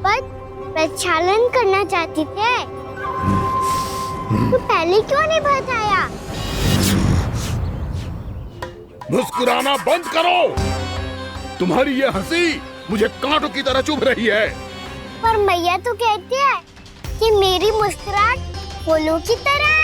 पद प्रक्षालन करना चाहते थे, तो पहले क्यों नहीं बताया? मुस्कुराना बंद करो। तुम्हारी ये हंसी मुझे कांटों की तरह चुभ रही है। पर मैया तो कहती है कि मेरी मुस्कुराहट फूलों की तरह है।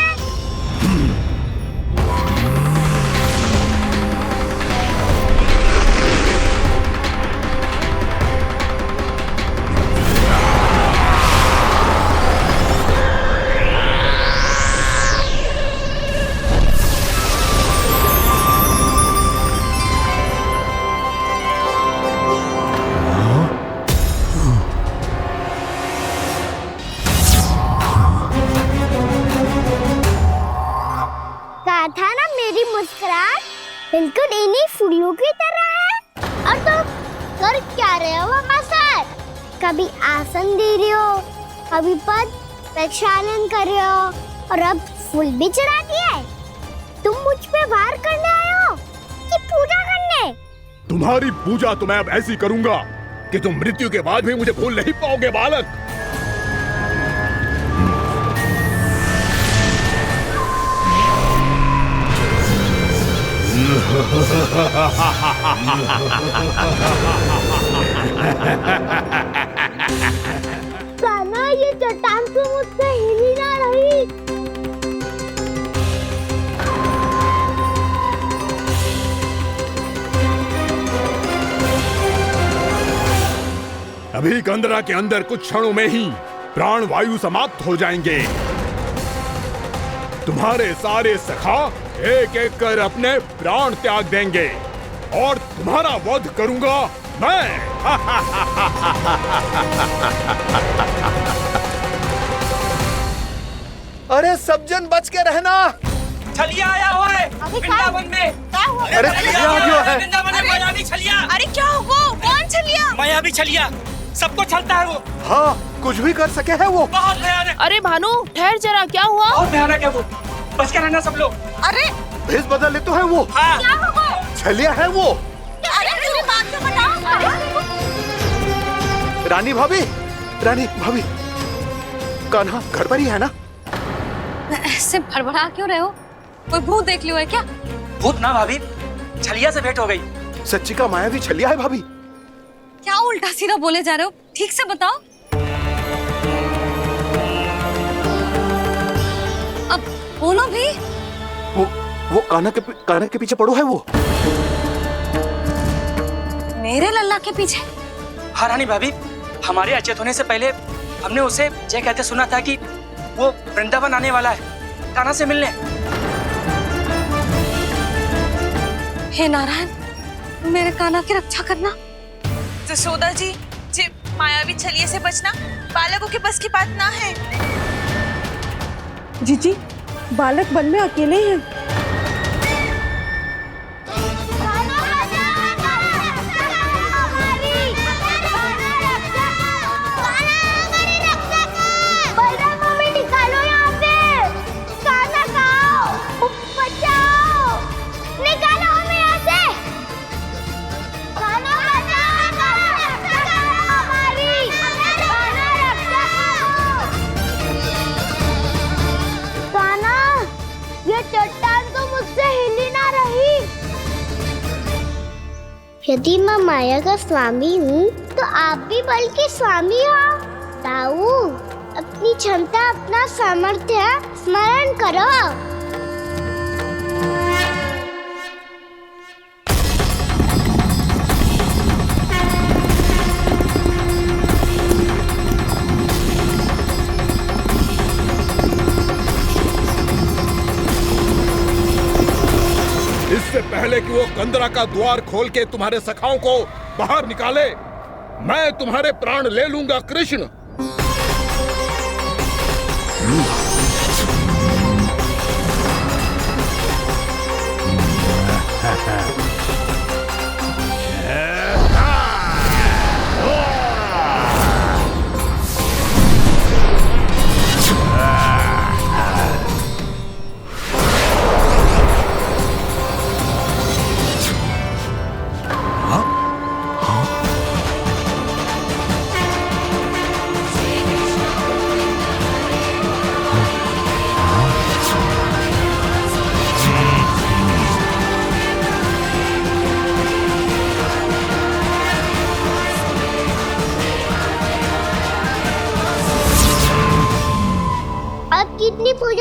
था ना मेरी मुस्कुराहट बिल्कुल इन्हीं फूलों की तरह है। और तुम कर क्या रहे हो वहाँ सर? कभी आसन दे रहे हो, कभी पद प्रक्षालन कर रहे हो, और अब फूल भी चढ़ा दिए। तुम मुझ पे वार करने आए हो कि पूजा करने? तुम्हारी पूजा तो मैं अब ऐसी करूंगा कि तुम मृत्यु के बाद भी मुझे भूल नहीं पाओगे बालक। कान्हा, ये चट्टान तो मुझसे हिल ही ना रही। अभी कंदरा के अंदर कुछ क्षणों में ही प्राण वायु समाप्त हो जाएंगे। तुम्हारे सारे सखा एक एक कर अपने प्राण त्याग देंगे और तुम्हारा वध करूंगा मैं। अरे सब जन बच के रहना। छलिया आया हुआ है वृंदावन में। अरे छलिया आ गया है वृंदावन में मायावी छलिया। अरे क्या हुआ? कौन छलिया? मायावी छलिया, सबको छलता है वो। हाँ, कुछ भी कर सके है वो। बहुत भयानक। अरे भानु, ठहर जरा, क्या हुआ? बहुत भयानक है वो, बच के रहना सब लोग। अरे भेष बदल ले तो है वो। हाँ। क्या हुआ? छलिया है वो। अरे मेरी बात तो बताओ। रानी भाभी, रानी भाभी, कान्हा घर पर ही है ना? ऐसे भड़बड़ा क्यों रहे हो? कोई भूत देख लियो है क्या? भूत ना भाभी, छलिया से भेंट हो गई। सच्ची का मायावी छलिया है भाभी। क्या उल्टा सीधा बोले जा रहे हो? ठीक से बताओ। अब बोलो भी। वो कान्हा के पीछे पड़ो है वो। मेरे लल्ला के पीछे? हाँ रानी भाभी, हमारे अचेत होने से पहले हमने उसे ये कहते सुना था कि वो वृंदावन आने वाला है कान्हा से मिलने। हे नारायण, मेरे कान्हा की रक्षा करना। जसोदा जी, मायावी छलिए से बचना बालकों के बस की बात ना है। जीजी, बालक वन में अकेले हैं। चट्टान तो मुझसे हिल ही ना रही। यदि मैं माया का स्वामी हूँ तो आप भी बल के स्वामी हो। ताऊ, अपनी क्षमता, अपना सामर्थ्य स्मरण करो। इससे पहले कि वो कंदरा का द्वार खोल के तुम्हारे सखाओं को बाहर निकाले, मैं तुम्हारे प्राण ले लूंगा कृष्ण।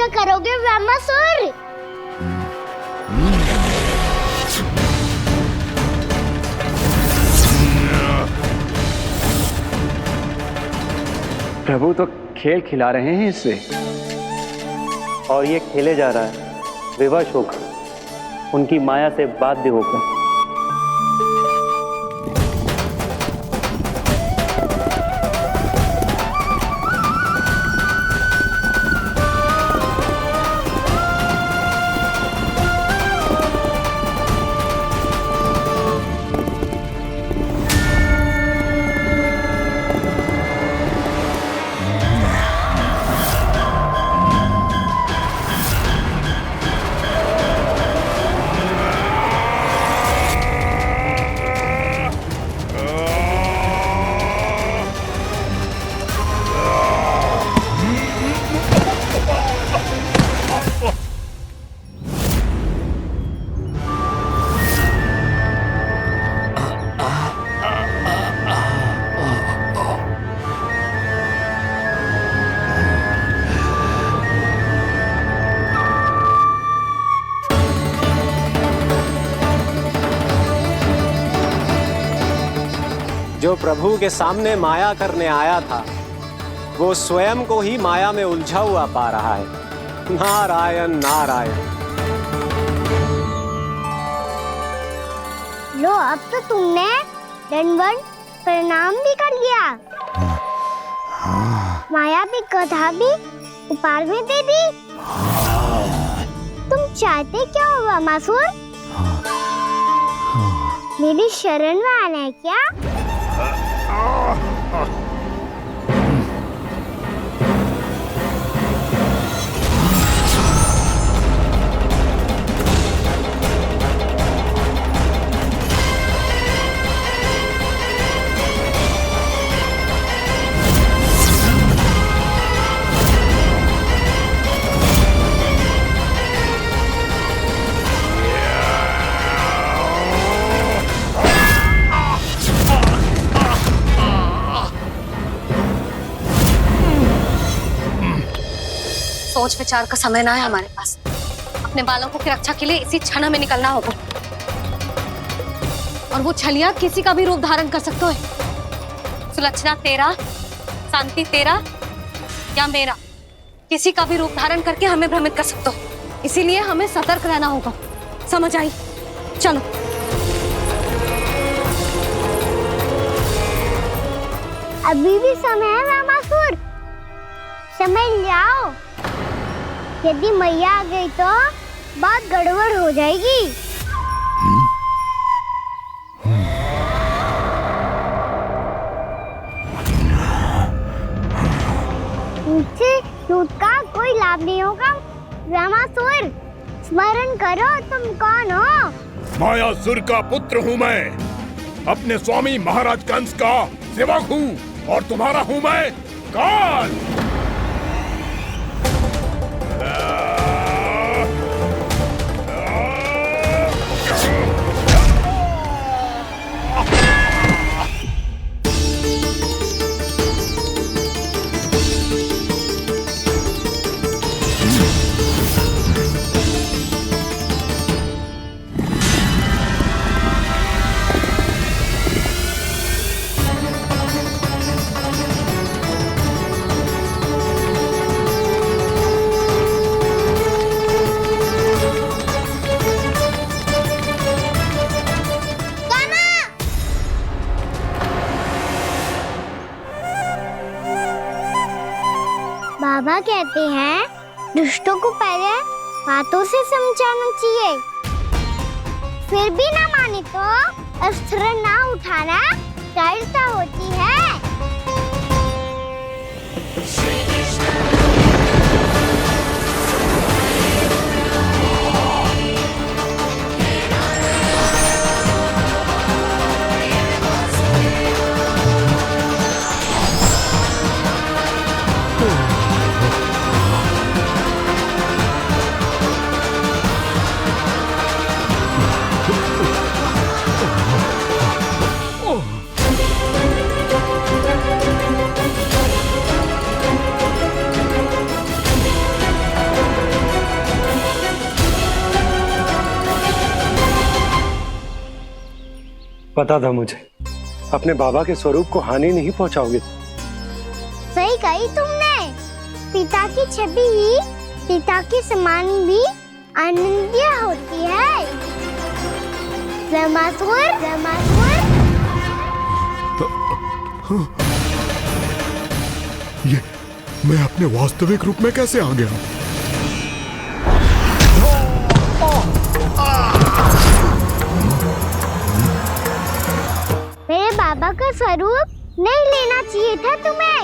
पूजा करोगे ब्रह्मासुर? प्रभु तो खेल खिला रहे हैं इससे, और ये खेले जा रहा है विवश होकर, उनकी माया से बाध्य होकर। जो प्रभु के सामने माया करने आया था, वो स्वयं को ही माया में उलझा हुआ पा रहा है। नारायण नारायण। लो, अब तो तुमने दंडवत प्रणाम भी कर लिया, माया भी कथा भी उपहार में दे दी। तुम चाहते क्या हो ब्रह्मासुर? मेरी शरण में आना है क्या? सोच विचार का समय ना है हमारे पास। अपने बालकों की रक्षा के लिए इसी क्षण हमें निकलना होगा, और वो छलिया किसी का भी रूप धारण कर सकते है। सुलक्षणा तेरा, शांति तेरा या मेरा, किसी का भी रूप धारण करके हमें भ्रमित कर सकते हो। इसीलिए हमें सतर्क रहना होगा। समझ आई? चलो। अभी भी समय है ब्रह्मासुर, समय लाओ। यदि मैया आ गई तो बात गड़बड़ हो जाएगी। मुझसे झूठ का कोई लाभ नहीं होगा। ब्रह्मासुर, स्मरण करो तुम कौन हो? मायासुर का पुत्र हूँ मैं, अपने स्वामी महाराज कंस का सेवक हूँ, और तुम्हारा हूँ मैं काल। बाबा कहते हैं दुष्टों को पहले बातों से समझाना चाहिए, फिर भी ना माने तो अस्त्र ना उठाना दृढ़ता होती है। पता था मुझे, अपने बाबा के स्वरूप को हानि नहीं पहुंचाओगे। सही कही तुमने। पिता की छवि ही पिता के समान भी आनंदीय होती है। ब्रह्मासुर, ये मैं अपने वास्तविक रूप में कैसे आ गया? मेरे बाबा का स्वरूप नहीं लेना चाहिए था तुम्हें।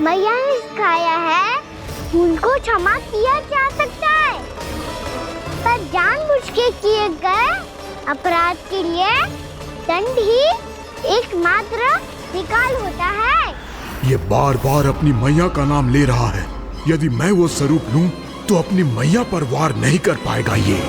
मैया ने सिखाया है भूल को क्षमा किया जा सकता है, पर जानबूझ के किए गए अपराध के लिए दंड ही एकमात्र निकाल होता है। ये बार बार अपनी मैया का नाम ले रहा है। यदि मैं वो स्वरूप लूं तो अपनी मैया पर वार नहीं कर पाएगा ये।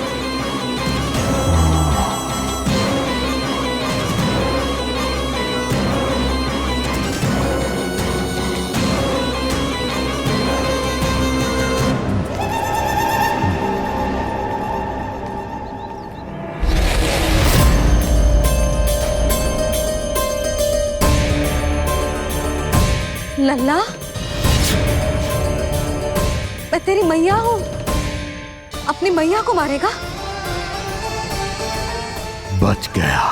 लल्ला, मैं तेरी मैया हूँ, अपनी मैया को मारेगा? बच गया।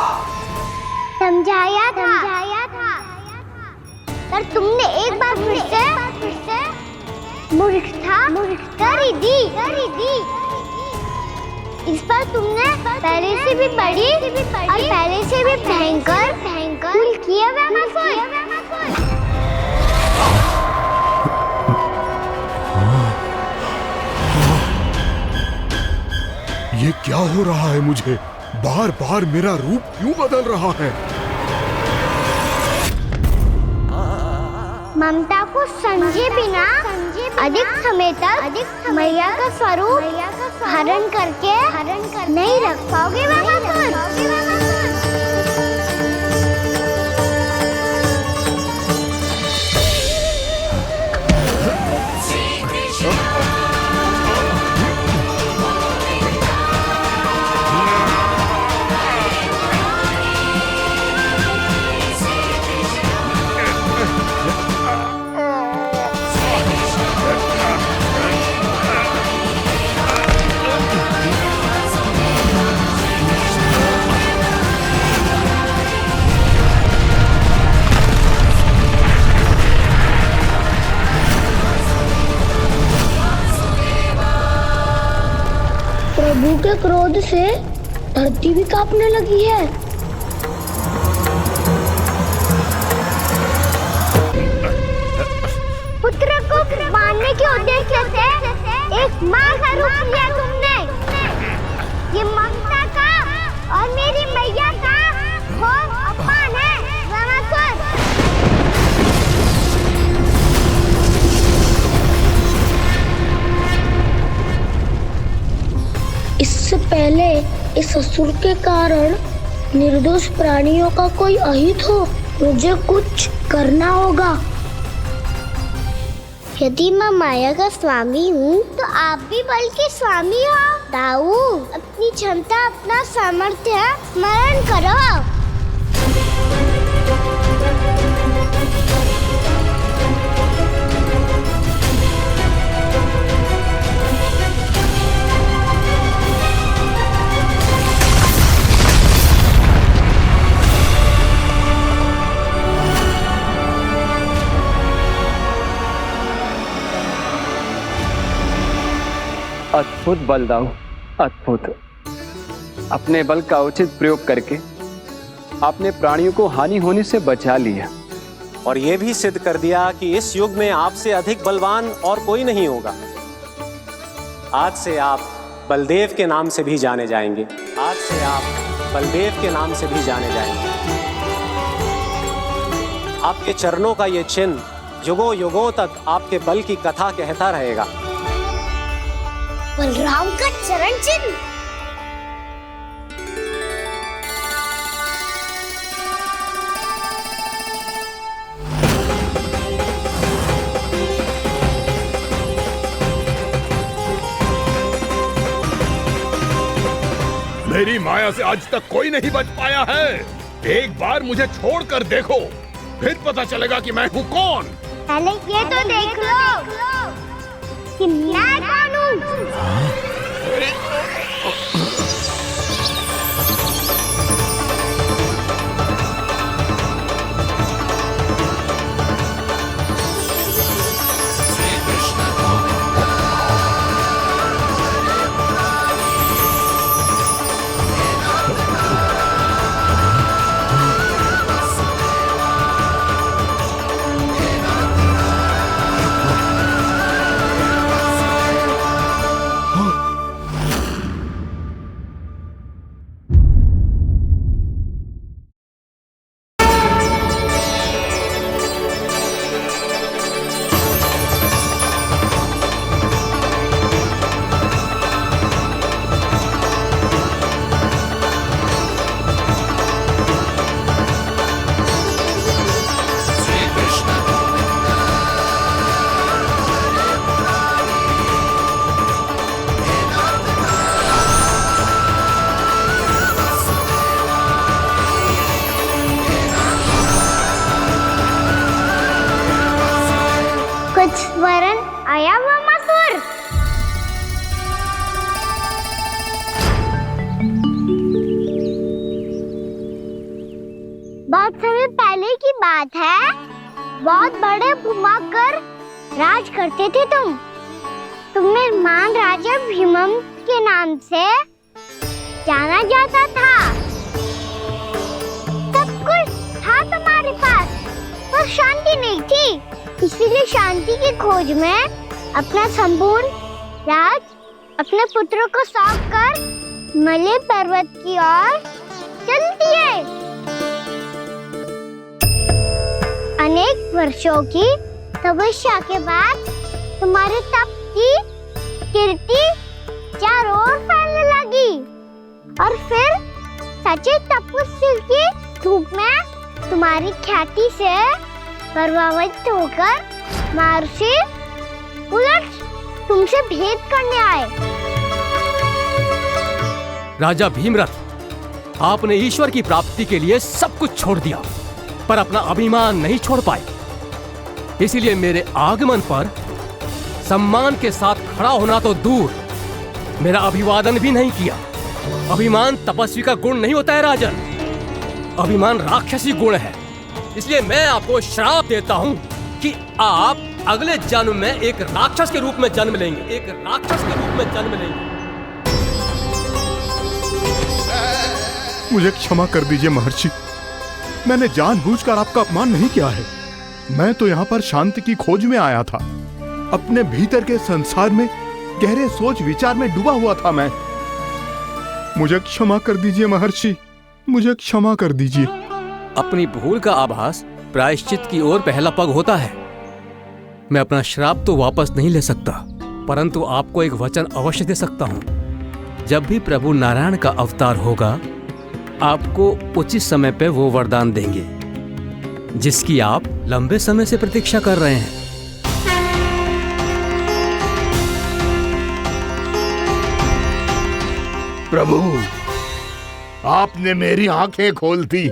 समझाया था, पर तुमने एक बार फिर से मूर्खता कर ही दी। इस पर तुमने पहले से भी बड़ी और पहले से भी भयंकर भूल किया ब्रह्मासुर। ये क्या हो रहा है मुझे? बार बार मेरा रूप क्यों बदल रहा है? ममता को समझे बिना अधिक समय तक मैया का स्वरूप हरण करके नहीं रख पाओगे ब्रह्मासुर। प्रभु के क्रोध से धरती भी कांपने लगी है। पुत्र को मारने के उद्देश्य से एक माँ का रूप लिया तुमने। ये ममता का और मेरी मैया का घोर अपमान है ब्रह्मासुर। इससे पहले इस असुर के कारण निर्दोष प्राणियों का कोई अहित हो, मुझे कुछ करना होगा। यदि मैं माया का स्वामी हूँ तो आप भी बल के स्वामी हो। दाऊ, अपनी क्षमता, अपना सामर्थ्य स्मरण करो। अद्भुत बलदाऊ, अद्भुत। अपने बल का उचित प्रयोग करके आपने प्राणियों को हानि होने से बचा लिया और यह भी सिद्ध कर दिया कि इस युग में आपसे अधिक बलवान और कोई नहीं होगा। आज से आप बलदेव के नाम से भी जाने जाएंगे। आज से आप बलदेव के नाम से भी जाने जाएंगे। आपके चरणों का ये चिन्ह युगों युगों तक आपके बल की कथा कहता रहेगा। बलराम का चरण चिन्ह। मेरी माया से आज तक कोई नहीं बच पाया है। एक बार मुझे छोड़कर देखो, फिर पता चलेगा कि मैं हूँ कौन। पहले ये तो देख लो कि मैं कौन हूँ। वरन आया हुआ मसूर। बहुत समय पहले की बात है, बहुत बड़े भूमाकर राज करते थे तुम्हें महान राजा भीमम के नाम से जाना जाता था। सब कुछ था तुम्हारे पास, पर शांति नहीं थी। इसीलिए शांति की खोज में अपना संपूर्ण राज अपने पुत्रों को सौंप कर मलय पर्वत की ओर चल दिए। अनेक वर्षों की तपस्या के बाद तुम्हारे तप की कीर्ति चारों ओर फैलने लगी और फिर सच्चे तपस्वी की धूप में तुम्हारी ख्याति से प्रभावित होकर महर्षि उलट तुमसे भेंट करने आए। राजा भीमरथ, आपने ईश्वर की प्राप्ति के लिए सब कुछ छोड़ दिया, पर अपना अभिमान नहीं छोड़ पाए। इसीलिए मेरे आगमन पर सम्मान के साथ खड़ा होना तो दूर, मेरा अभिवादन भी नहीं किया। अभिमान तपस्वी का गुण नहीं होता है राजन, अभिमान राक्षसी गुण है। इसलिए मैं आपको श्राप देता हूँ कि आप अगले जन्म में एक राक्षस के रूप में जन्म लेंगे, एक राक्षस के रूप में जन्म लेंगे। मुझे क्षमा कर दीजिए महर्षि, मैंने जानबूझकर आपका अपमान नहीं किया है। मैं तो यहाँ पर शांति की खोज में आया था। अपने भीतर के संसार में गहरे सोच विचार में डूबा हुआ था मैं। मुझे क्षमा कर दीजिए महर्षि, मुझे क्षमा कर दीजिए। अपनी भूल का आभास प्रायश्चित की ओर पहला पग होता है। मैं अपना श्राप तो वापस नहीं ले सकता, परंतु आपको एक वचन अवश्य दे सकता हूँ। जब भी प्रभु नारायण का अवतार होगा, आपको उचित समय पे वो वरदान देंगे जिसकी आप लंबे समय से प्रतीक्षा कर रहे हैं। प्रभु, आपने मेरी आंखें खोल दी।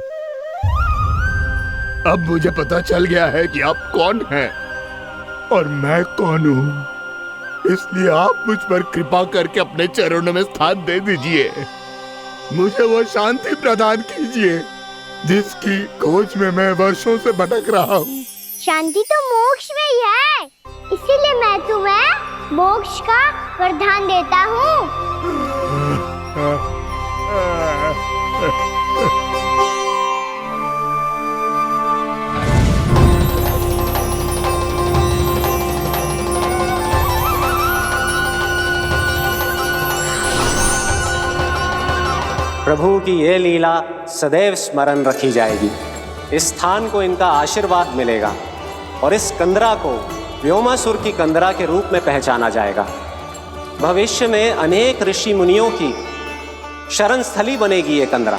अब मुझे पता चल गया है कि आप कौन हैं और मैं कौन हूँ। इसलिए आप मुझ पर कृपा करके अपने चरणों में स्थान दे दीजिए। मुझे वो शांति प्रदान कीजिए जिसकी खोज में मैं वर्षों से भटक रहा हूँ। शांति तो मोक्ष में ही है, इसीलिए मैं तुम्हें मोक्ष का वरदान देता हूँ। प्रभु की ये लीला सदैव स्मरण रखी जाएगी। इस स्थान को इनका आशीर्वाद मिलेगा और इस कंदरा को व्योमासुर की कंदरा के रूप में पहचाना जाएगा। भविष्य में अनेक ऋषि मुनियों की शरण स्थली बनेगी ये कंदरा।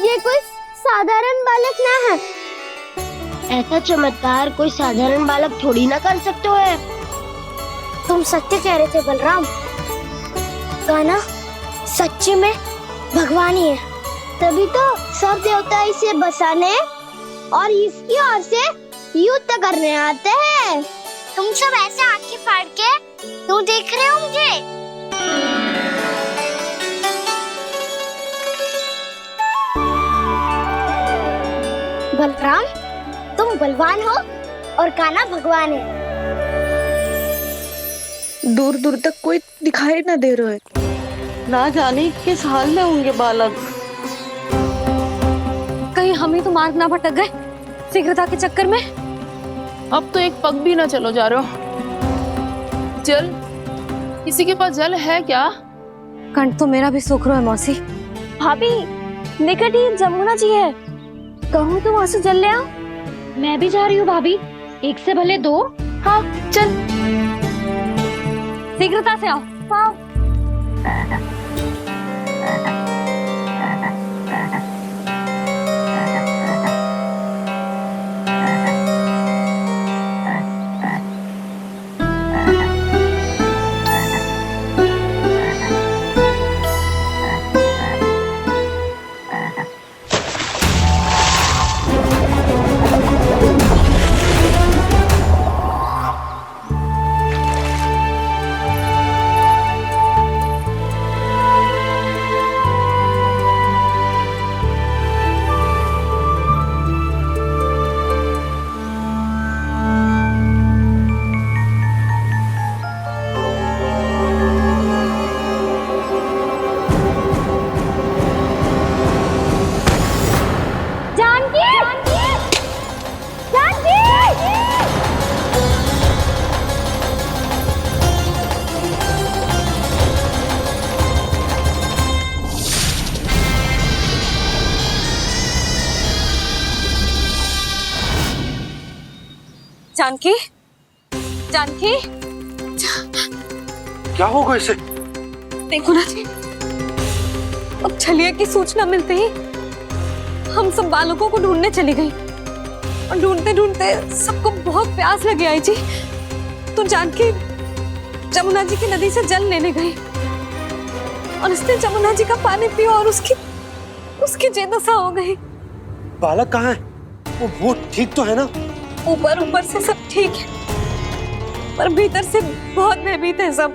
ये कोई साधारण बालक ना है। ऐसा चमत्कार कोई साधारण बालक थोड़ी ना कर सकते है। तुम सत्य कह रहे थे बलराम। कान्हा सच्ची में भगवान ही है, तभी तो सब देवता इसे बसाने और इसकी ओर से युद्ध करने आते हैं। तुम सब ऐसे आंखें फाड़ के क्यों देख रहे हो मुझे? बलराम तुम बलवान हो और कान्हा भगवान है। दूर दूर तक कोई दिखाई न दे रहा है, ना जाने किस हाल में होंगे बालक। कहीं हम ही तो मार्ग ना भटक गए शीघ्रता के चक्कर में। अब तो एक पग भी ना चलो जा रहे हो। जल, किसी के पास जल है क्या? कंठ तो मेरा भी सूख रहा है मौसी। भाभी, निकट ही जमुना जी है, कहूँ तो वहाँ से जल ले आओ। मैं भी जा रही हूँ भाभी, एक से भले दो। हाँ चल, शीघ्रता से आओ। हाँ। जानकी, जानकी, क्या होगा इसे? देखो ना जी, अब छलिया की सूचना मिलते ही हम सब बालकों को ढूंढने चली गई और ढूंढते ढूंढते सबको बहुत प्यास लगी आई जी। तो जानकी जमुना जी की नदी से जल लेने गई और उसने जमुना जी का पानी पिया और उसकी जेदशा हो गई। बालक कहाँ है? वो ठीक तो है ना? ऊपर ऊपर से सब ठीक है, पर भीतर से बहुत भयभीत है सब।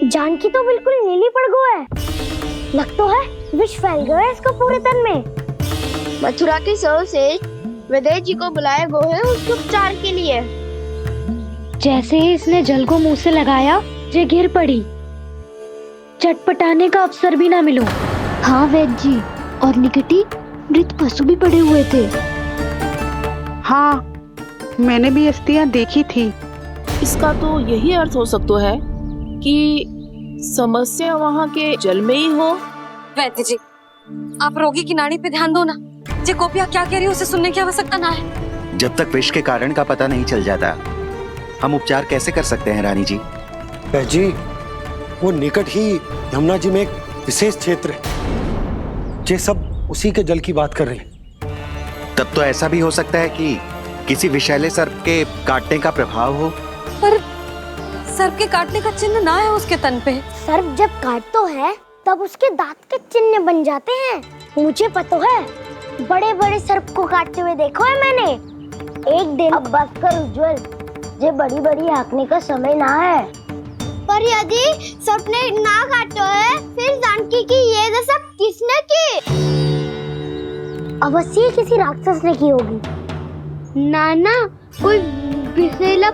जानकी तो बिल्कुल नीली पड़ गई है, लग तो है विष फैल गया है इसको पूरे तन में। मथुरा के सर्वश्रेष्ठ विदेह जी को बुलाया गया है उसके उपचार के लिए। जैसे ही इसने जल को मुंह से लगाया, ये गिर पड़ी, चटपटाने का अवसर भी ना मिलो। हाँ वैद्य जी, और निकटी मृत पशु भी पड़े हुए थे। हाँ, मैंने भी अस्थियां देखी थी। इसका तो यही अर्थ हो सकता है कि समस्या वहाँ के जल में ही हो। वैद्य जी, आप रोगी की नाड़ी पे ध्यान दो ना। जे गोपिया क्या कह रही है उसे सुनने की आवश्यकता ना है। जब तक विष के कारण का पता नहीं चल जाता, हम उपचार कैसे कर सकते हैं रानी जी? जी, वो निकट ही यमुना जी में एक विशेष क्षेत्र है, ये सब उसी के जल की बात कर रहे हैं। तब तो ऐसा भी हो सकता है कि किसी विषैले सर्प के काटने का प्रभाव हो। पर सर्प के काटने का चिन्ह ना है उसके तन पे। सर्प जब काटता है तब उसके दांत के चिन्ह बन जाते हैं। मुझे पता है, बड़े बड़े सर्प को काटते हुए देखो है मैंने। एक दिन अब बात कर उज्जवल, ये बड़ी बड़ी हाँकने का समय ना है। पर यदि सर्प ने ना काटा है, फिर जानकी की ये दशा किसने की? अवश्य किसी राक्षस ने की होगी। नाना, कोई विषैला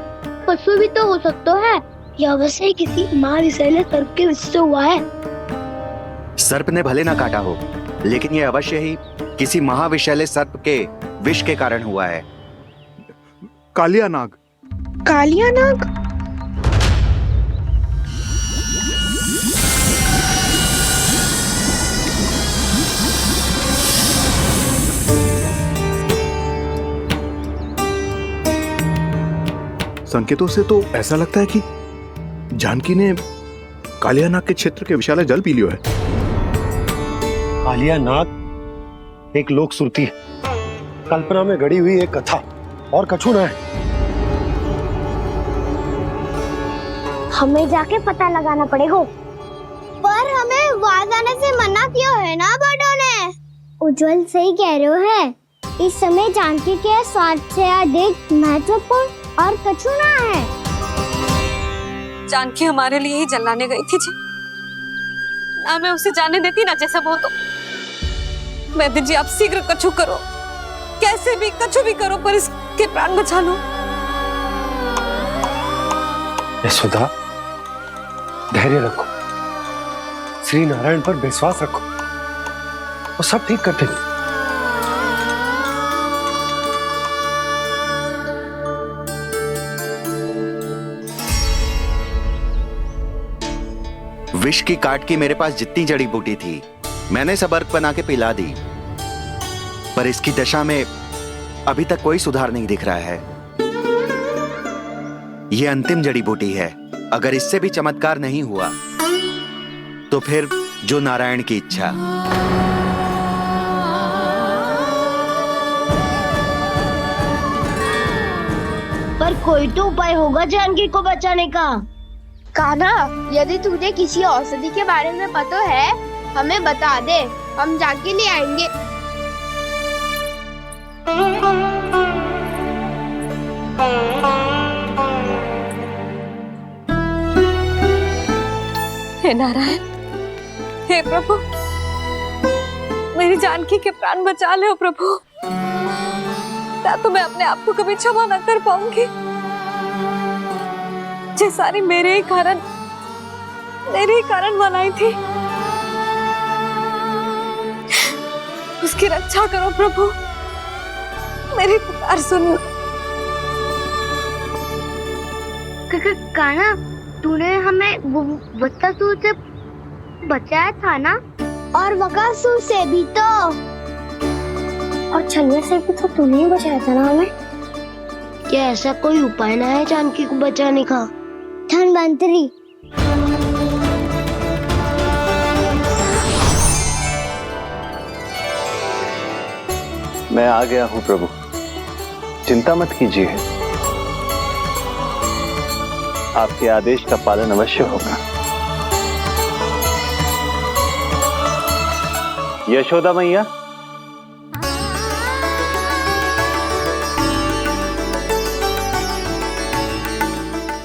पशु भी तो हो सकता है। यह अवश्य किसी महाविषैले सर्प के विष से हुआ है। सर्प ने भले ना काटा हो, लेकिन यह अवश्य ही किसी महाविषैले सर्प के विष के कारण हुआ है। कालिया नाग। कालिया नाग? संकेतों से तो ऐसा लगता है कि जानकी ने कालिया नाग के क्षेत्र के विशाल जल पी लियो है। कालिया नाग एक लोक श्रुति है, कल्पना में गढ़ी हुई एक कथा, और कछु ना है। हमें जाके पता लगाना पड़ेगा। पर हमें वहां जाने से मना किया है ना बड़ों ने। उज्जवल सही कह रहे हो है। इस समय जानकी के स्वार्थ से अधिक महत्वपूर्ण और कछु ना है। जानकी हमारे लिए ही जलाने गई थी जी। ना मैं उसे जाने देती ना जैसा वो तो। वैद्य जी आप शीघ्र कछु करो, कैसे भी कछु भी करो, पर इसके प्राण बचा लो। यशोदा, धैर्य रखो, श्री नारायण पर विश्वास रखो, वो सब ठीक कर देंगे। विष की काट की मेरे पास जितनी जड़ी बूटी थी मैंने सब अर्क बना के पिला दी, पर इसकी दशा में अभी तक कोई सुधार नहीं दिख रहा है। यह अंतिम जड़ी बूटी है। अगर इससे भी चमत्कार नहीं हुआ तो फिर जो नारायण की इच्छा। पर कोई तो उपाय होगा जानकी को बचाने का। कान्हा, यदि तुझे किसी औषधि के बारे में पता है हमें बता दे, हम जाके ले आएंगे। हे नारायण, हे प्रभु, मेरी जानकी के प्राण बचा ले प्रभु। या तो मैं अपने आप को कभी क्षमा न कर पाऊंगी। ये सारी मेरे ही कारण बनाई थी। उसकी रक्षा करो प्रभु, मेरी पुकार सुनो। कान्हा, तूने हमें बत्तासुर से बचाया था ना, और बकासुर से भी तो, और छन्ने से भी तो तूने ही बचाया था ना हमें। क्या ऐसा कोई उपाय ना है जानकी को बचाने का? धन्वंतरी, मैं आ गया हूं प्रभु, चिंता मत कीजिए, आपके आदेश का पालन अवश्य होगा। यशोदा मैया,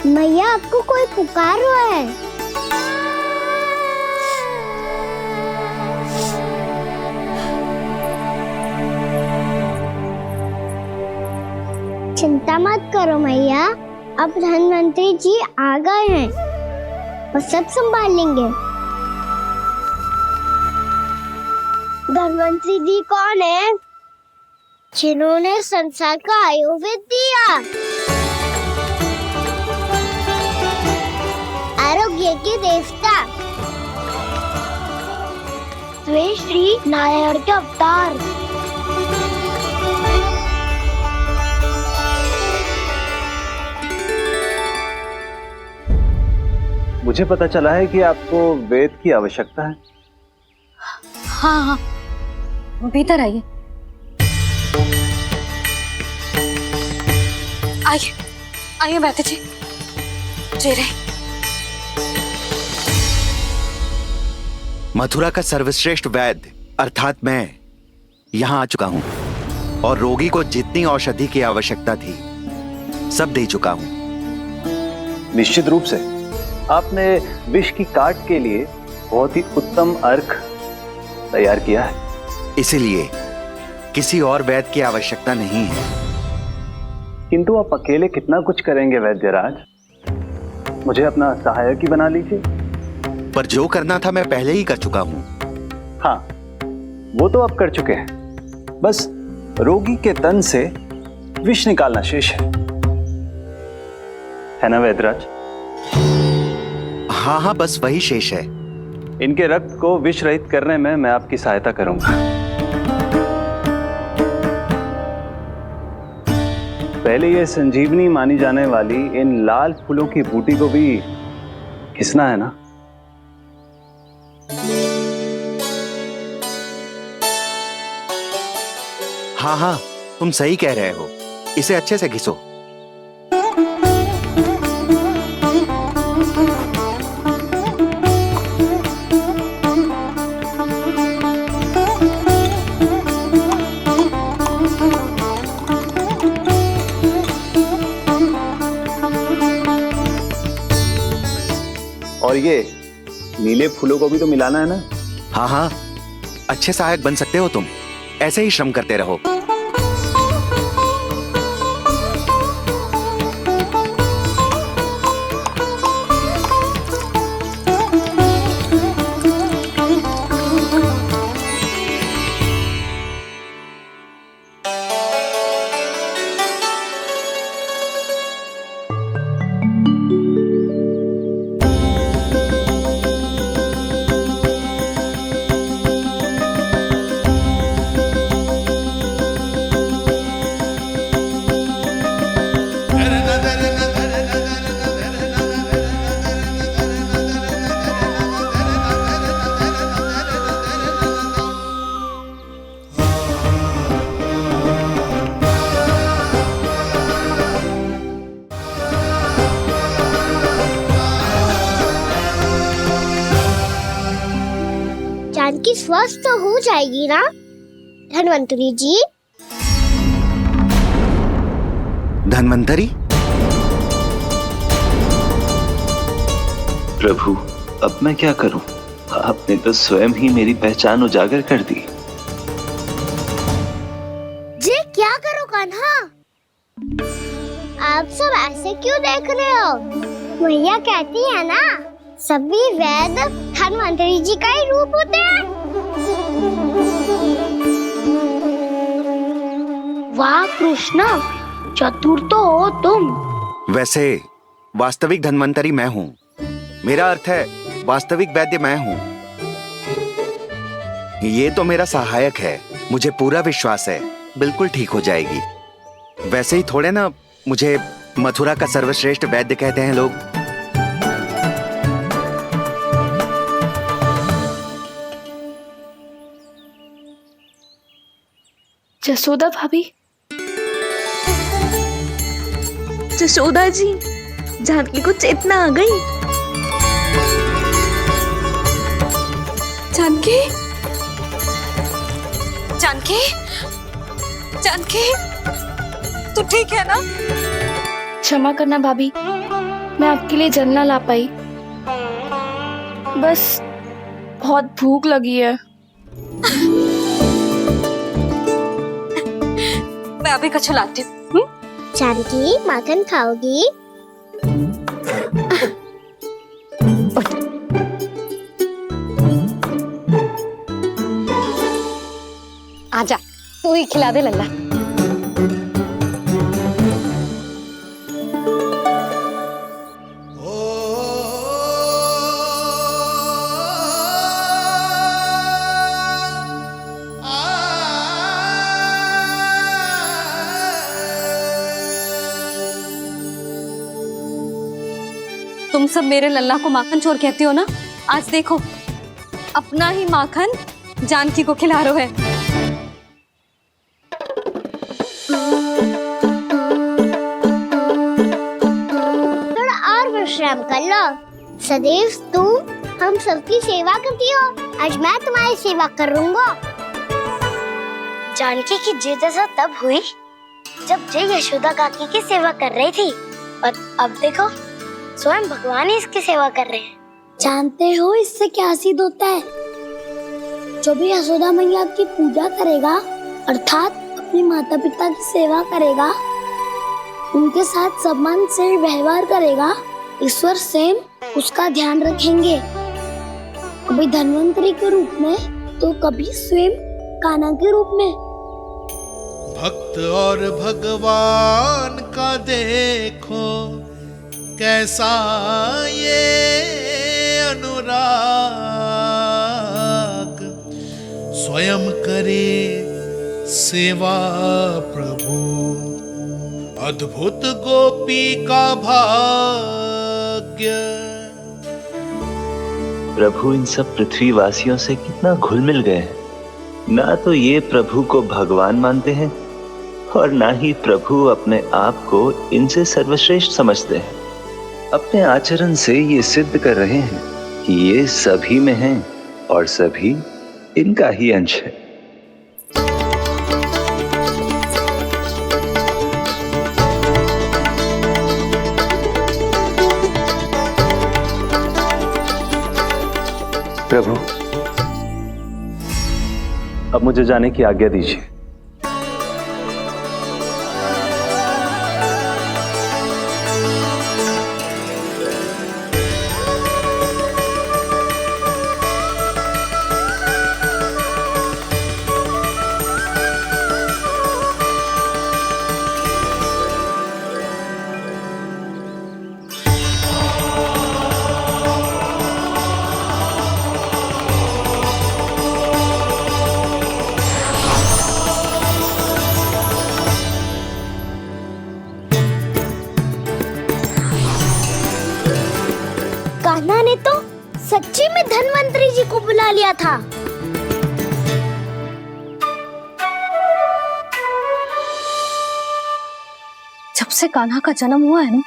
मैया आपको कोई पुकार रहा है। चिंता मत करो मैया, अब धन्वंतरी जी आ गए हैं, वो सब संभाल लेंगे। धन्वंतरी जी कौन है? जिन्होंने संसार का आयुर्वेद दिया, आरोग्य के देवता, वे श्री नारायण के अवतार। मुझे पता चला है कि आपको वेद की आवश्यकता है। हाँ हाँ, भीतर आइए। आइए आइए वैद्य जी, जी रहे। मथुरा का सर्वश्रेष्ठ वैद्य अर्थात मैं यहां आ चुका हूं और रोगी को जितनी औषधि की आवश्यकता थी सब दे चुका हूं। निश्चित रूप से आपने विष की काट के लिए बहुत ही उत्तम अर्क तैयार किया है, इसीलिए किसी और वैद्य की आवश्यकता नहीं है। किंतु आप अकेले कितना कुछ करेंगे वैद्यराज, मुझे अपना सहायक ही बना लीजिए। पर जो करना था मैं पहले ही कर चुका हूं। हाँ, वो तो आप कर चुके हैं, बस रोगी के तन से विष निकालना शेष है ना वैद्यराज? हाँ हाँ, बस वही शेष है। इनके रक्त को विष रहित करने में मैं आपकी सहायता करूंगा। पहले ये संजीवनी मानी जाने वाली इन लाल फूलों की बूटी को भी घिसना है ना? हाँ हाँ, तुम सही कह रहे हो, इसे अच्छे से घिसो। और ये नीले फूलों को भी तो मिलाना है ना? हाँ हाँ, अच्छे सहायक बन सकते हो तुम, ऐसे ही श्रम करते रहो। जानकी स्वस्थ तो हो जाएगी ना धन्वंतरी जी? धन्वंतरी? प्रभु, अब मैं क्या करूं? आपने तो स्वयं ही मेरी पहचान उजागर कर दी। जी क्या करो कान्हा? आप सब ऐसे क्यों देख रहे हो? मैया कहती है ना, सभी वेद धन्वंतरी जी का ही रूप होते हैं। वाह कृष्णा, चतुर तो हो तुम। वैसे वास्तविक धन्वंतरी मैं हूँ। मेरा अर्थ है वास्तविक वैद्य मैं हूँ। ये तो मेरा सहायक है, मुझे पूरा विश्वास है बिल्कुल ठीक हो जाएगी। वैसे ही थोड़े ना मुझे मथुरा का सर्वश्रेष्ठ वैद्य कहते हैं लोग। जसोदा भाभी, जसोदा जी, जानकी को चेतना आ गई। जानकी, जानकी, जानकी, तू ठीक है ना? क्षमा करना भाभी, मैं आपके लिए जल ना ला पाई। बस बहुत भूख लगी है। मैं अभी कछु लाती हूँ। जानकी माखन खाओगी? आजा, तू ही खिला दे लल्ला। तुम सब मेरे लल्ला को माखन चोर कहती हो ना? आज देखो, अपना ही माखन जानकी को खिला रहे हो। थोड़ा और विश्राम कर लो। सदैव तुम हम सबकी सेवा करती हो, आज मैं तुम्हारी सेवा करूंगा। जानकी की जिद दशा तब हुई जब जय यशोदा काकी की सेवा कर रही थी, और अब देखो स्वयं भगवान ही इसकी सेवा कर रहे हैं। जानते हो इससे क्या सिद्ध होता है? जो भी यशोदा मैया की पूजा करेगा, अर्थात अपने माता पिता की सेवा करेगा, उनके साथ सम्मान से व्यवहार करेगा, ईश्वर स्वयं उसका ध्यान रखेंगे। कभी धन्वंतरी के रूप में तो कभी स्वयं कान्हा के रूप में। भक्त और भगवान का देखो कैसा ये अनुराग, स्वयं करे सेवा प्रभु, अद्भुत गोपी का भाग्य। प्रभु इन सब पृथ्वीवासियों से कितना घुल मिल गए हैं। ना तो ये प्रभु को भगवान मानते हैं और ना ही प्रभु अपने आप को इनसे सर्वश्रेष्ठ समझते हैं। अपने आचरण से ये सिद्ध कर रहे हैं कि ये सभी में हैं और सभी इनका ही अंश है। प्रभु, अब मुझे जाने की आज्ञा दीजिए। कान्हा ने तो सच्ची में धन्वंतरी जी को बुला लिया था। जब से कान्हा का जन्म हुआ है ना,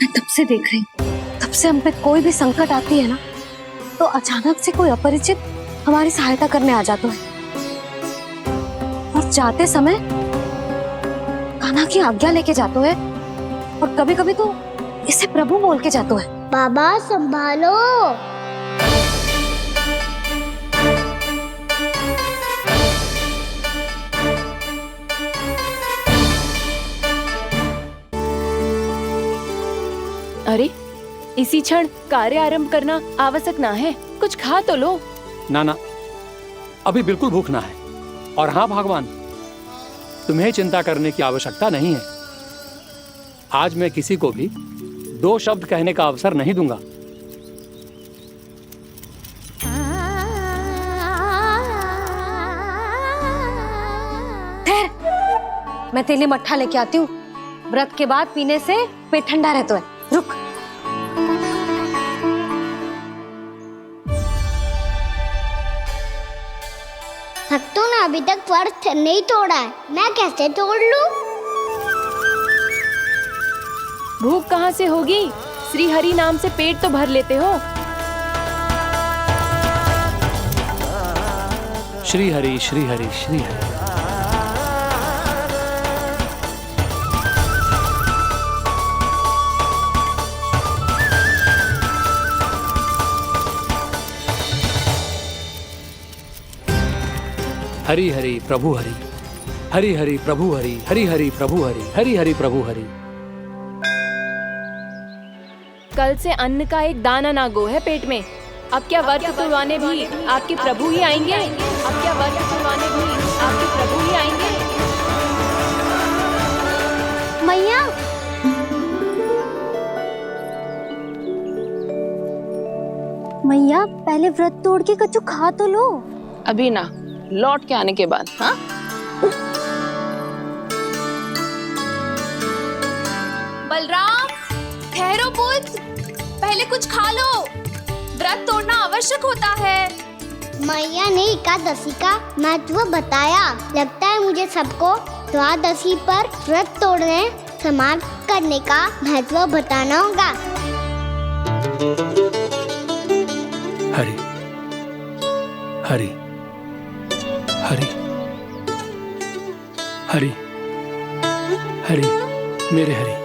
मैं तब से देख रही हूँ, तब से हम पे कोई भी संकट आती है ना, तो अचानक से कोई अपरिचित हमारी सहायता करने आ जाता है। और जाते समय कान्हा की आज्ञा लेके जाते है, और कभी कभी तो इसे प्रभु बोल के जाते है। बाबा संभालो। अरे, इसी क्षण कार्य आरंभ करना आवश्यक ना है, कुछ खा तो लो। ना ना, अभी बिल्कुल भूख ना है। और हाँ भगवान, तुम्हें चिंता करने की आवश्यकता नहीं है। आज मैं किसी को भी 2 शब्द कहने का अवसर नहीं दूंगा। मैं तेरे लिए मट्ठा लेके आती हूँ। व्रत के बाद पीने से पेट ठंडा रहता है। रुक। भक्तों ने अभी तक व्रत नहीं तोड़ा है, मैं कैसे तोड़ लूं? भूख कहाँ से होगी? श्री हरि नाम से पेट तो भर लेते हो। श्री हरि श्री हरि श्री हरि। हरि हरि प्रभु हरि, हरि हरि प्रभु हरि, हरि हरि प्रभु हरि, हरि हरि प्रभु हरि। कल से अन्न का एक दाना ना गो है पेट में। अब क्या व्रत तुड़वाने भी आपके प्रभु ही आएंगे? अब क्या व्रत तुड़वाने भी आपके प्रभु ही आएंगे? मैया, मैया पहले व्रत तोड़ के कच्चू खा तो लो। अभी ना, लौट के आने के बाद। हाँ, बलराम, ठहरो पुत्र, पहले कुछ खा लो। व्रत तोड़ना आवश्यक होता है। मैया ने एकादशी का महत्व बताया। लगता है मुझे सबको द्वादशी पर व्रत तोड़ने समाप्त करने का महत्व बताना होगा। हरि हरि हरि हरि हरि, मेरे हरि।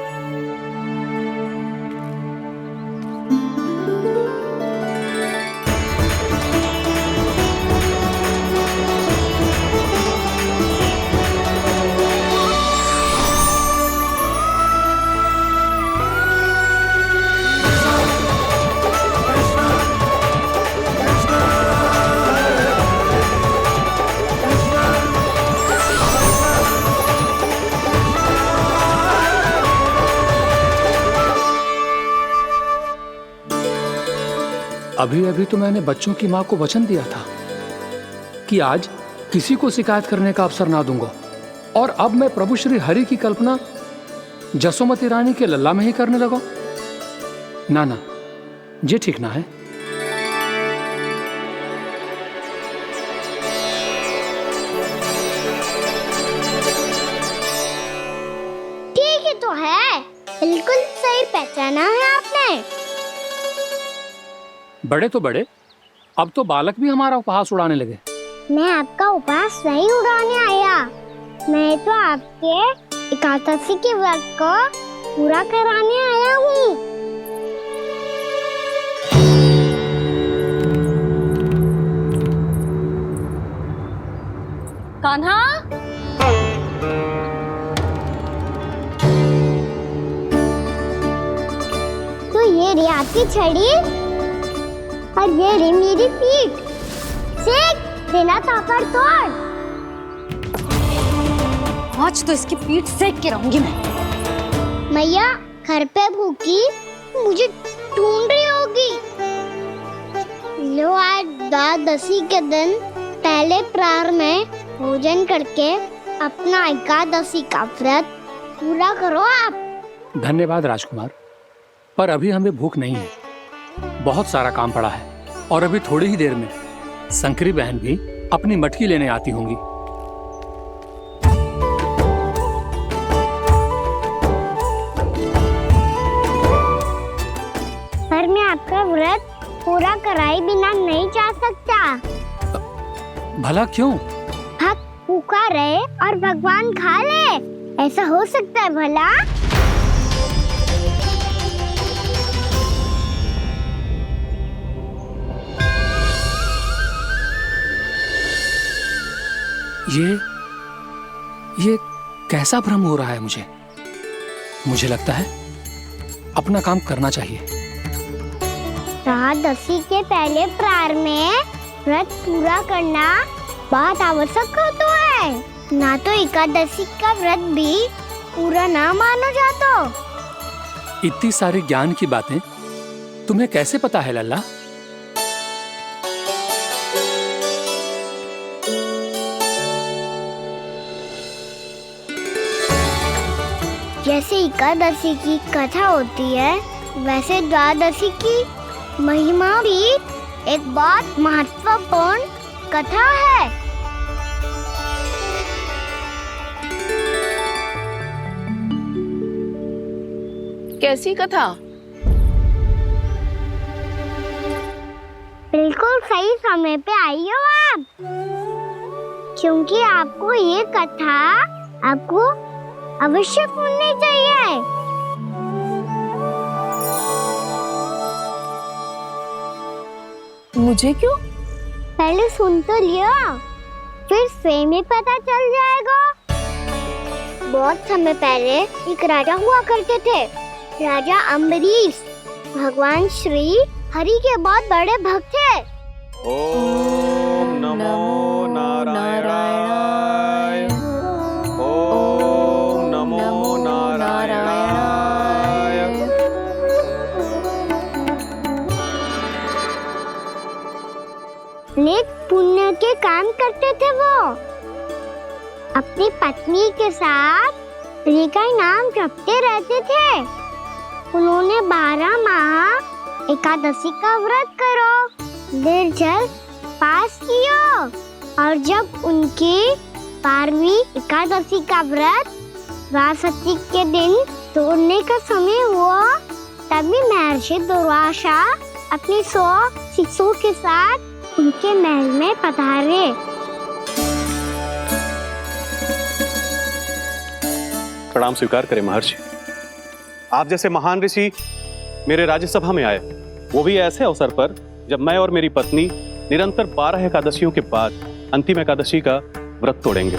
अभी अभी तो मैंने बच्चों की माँ को वचन दिया था कि आज किसी को शिकायत करने का अवसर ना दूंगा, और अब मैं प्रभु श्री हरि की कल्पना जसोमती रानी के लल्ला में ही करने लगा। ना ना, ये ठीक ना है। ठीक ही तो है, बिल्कुल सही पहचाना है आपने। बड़े तो बड़े, अब तो बालक भी हमारा उपहास उड़ाने लगे। मैं आपका उपहास नहीं उड़ाने आया, मैं तो आपके एकादशी के व्रत को पूरा कराने आया हूँ। कान्हा, तो ये रे आपकी छड़ी और ये रे मेरी पीठ। सेक देना तापर तोड़। आज तो इसकी पीठ सेक के रहूंगी मैं। मैया घर पे भूखी मुझे ढूंढ रही होगी। लो आज द्वादशी के दिन पहले प्रहर में भोजन करके अपना एकादशी का व्रत पूरा करो आप। धन्यवाद राजकुमार, पर अभी हमें भूख नहीं है। बहुत सारा काम पड़ा है और अभी थोड़ी ही देर में शंकरी बहन भी अपनी मटकी लेने आती होंगी। पर मैं आपका व्रत पूरा कराए बिना नहीं जा सकता। भला क्यों? भक्त भूखा रहे और भगवान खा ले, ऐसा हो सकता है भला? ये कैसा भ्रम हो रहा है मुझे लगता है अपना काम करना चाहिए। द्वादशी के पहले प्रहर में व्रत पूरा करना बहुत आवश्यक होता है, ना तो एकादशी का व्रत भी पूरा ना मानो जातो। इतनी सारी ज्ञान की बातें तुम्हें कैसे पता है लल्ला? जैसे एकादशी की कथा होती है, वैसे द्वादशी की महिमा भी एक बहुत महत्वपूर्ण कथा है। कैसी कथा? बिल्कुल सही समय पे आई हो आप, क्योंकि आपको ये कथा आपको अवश्य सुननी चाहिए। मुझे क्यों? पहले सुन तो लियो, फिर स्वयं ही पता चल जाएगा। बहुत समय पहले एक राजा हुआ करते थे, राजा अम्बरीश। भगवान श्री हरि के बहुत बड़े भक्त थे। ओम नमो नारायणाय। ओम नमो नारायणाय। नेक पुण्य के काम करते थे वो। अपनी पत्नी के साथ हरि का नाम जपते रहते थे। उन्होंने 12 माह एकादशी का व्रत करो निर्जल पास किया, और जब उनकी 12वीं एकादशी का व्रत द्वादशी के दिन तोड़ने का समय हुआ, तभी महर्षि दुर्वासा अपनी 100 शिष्यों के साथ उनके महल में पधारे। प्रणाम स्वीकार करें महर्षि। आप जैसे महान ऋषि मेरे राज्यसभा में आए, वो भी ऐसे अवसर पर जब मैं और मेरी पत्नी निरंतर 12 एकादशियों के बाद अंतिम एकादशी का व्रत तोड़ेंगे।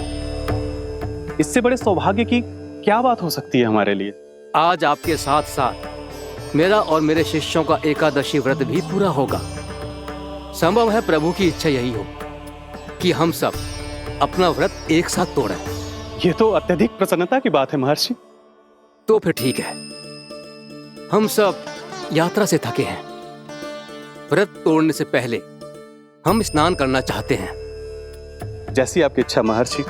इससे बड़े सौभाग्य की क्या बात हो सकती है हमारे लिए? आज आपके साथ साथ मेरा और मेरे शिष्यों का एकादशी व्रत भी पूरा होगा। संभव है प्रभु की इच्छा यही हो कि हम सब अपना व्रत एक साथ तोड़ें। ये तो अत्यधिक प्रसन्नता की बात है महर्षि। तो फिर ठीक है, हम सब यात्रा से थके हैं। व्रत तोड़ने से पहले हम स्नान करना चाहते हैं। जैसी आपकी इच्छा महर्षि।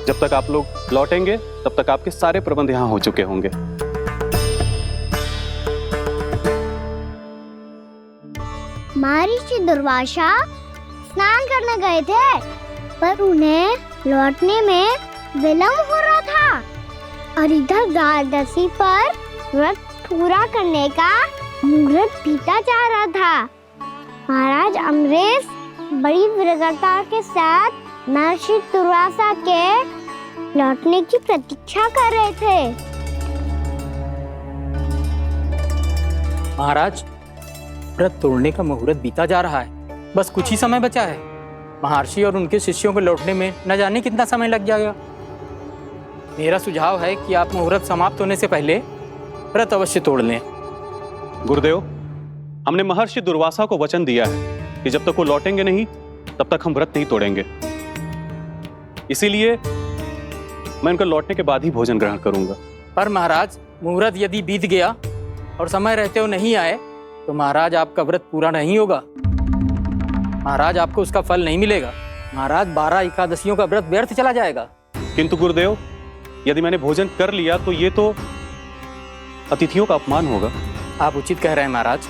जब तक आप लोग लौटेंगे तब तक आपके सारे प्रबंध यहाँ हो चुके होंगे। महर्षि दुर्वासा स्नान करने गए थे, पर उन्हें लौटने में विलंब हो रहा था, और इधर द्वादशी पर व्रत पूरा करने का मुहूर्त बीता जा रहा था। महाराज अम्बरीश बड़ी विरगता के साथ महर्षि दुर्वासा के लौटने की प्रतीक्षा कर रहे थे। महाराज, व्रत तोड़ने का मुहूर्त बीता जा रहा है, बस कुछ ही समय बचा है। महर्षि और उनके शिष्यों को लौटने में न जाने कितना समय लग जाएगा। मेरा सुझाव है कि आप मुहूर्त समाप्त होने से पहले व्रत अवश्य तोड़ लें। गुरुदेव, हमने महर्षि दुर्वासा को वचन दिया है कि जब तक वो लौटेंगे नहीं तब तक हम व्रत नहीं तोड़ेंगे। इसीलिए मैं उनका लौटने के बाद ही भोजन ग्रहण करूंगा। पर महाराज, मुहूर्त यदि बीत गया और समय रहते हो नहीं आए तो महाराज आपका व्रत पूरा नहीं होगा। महाराज आपको उसका फल नहीं मिलेगा। महाराज 12 एकादशियों का व्रत व्यर्थ चला जाएगा। किंतु गुरुदेव, यदि मैंने भोजन कर लिया तो ये तो अतिथियों का अपमान होगा। आप उचित कह रहे हैं महाराज।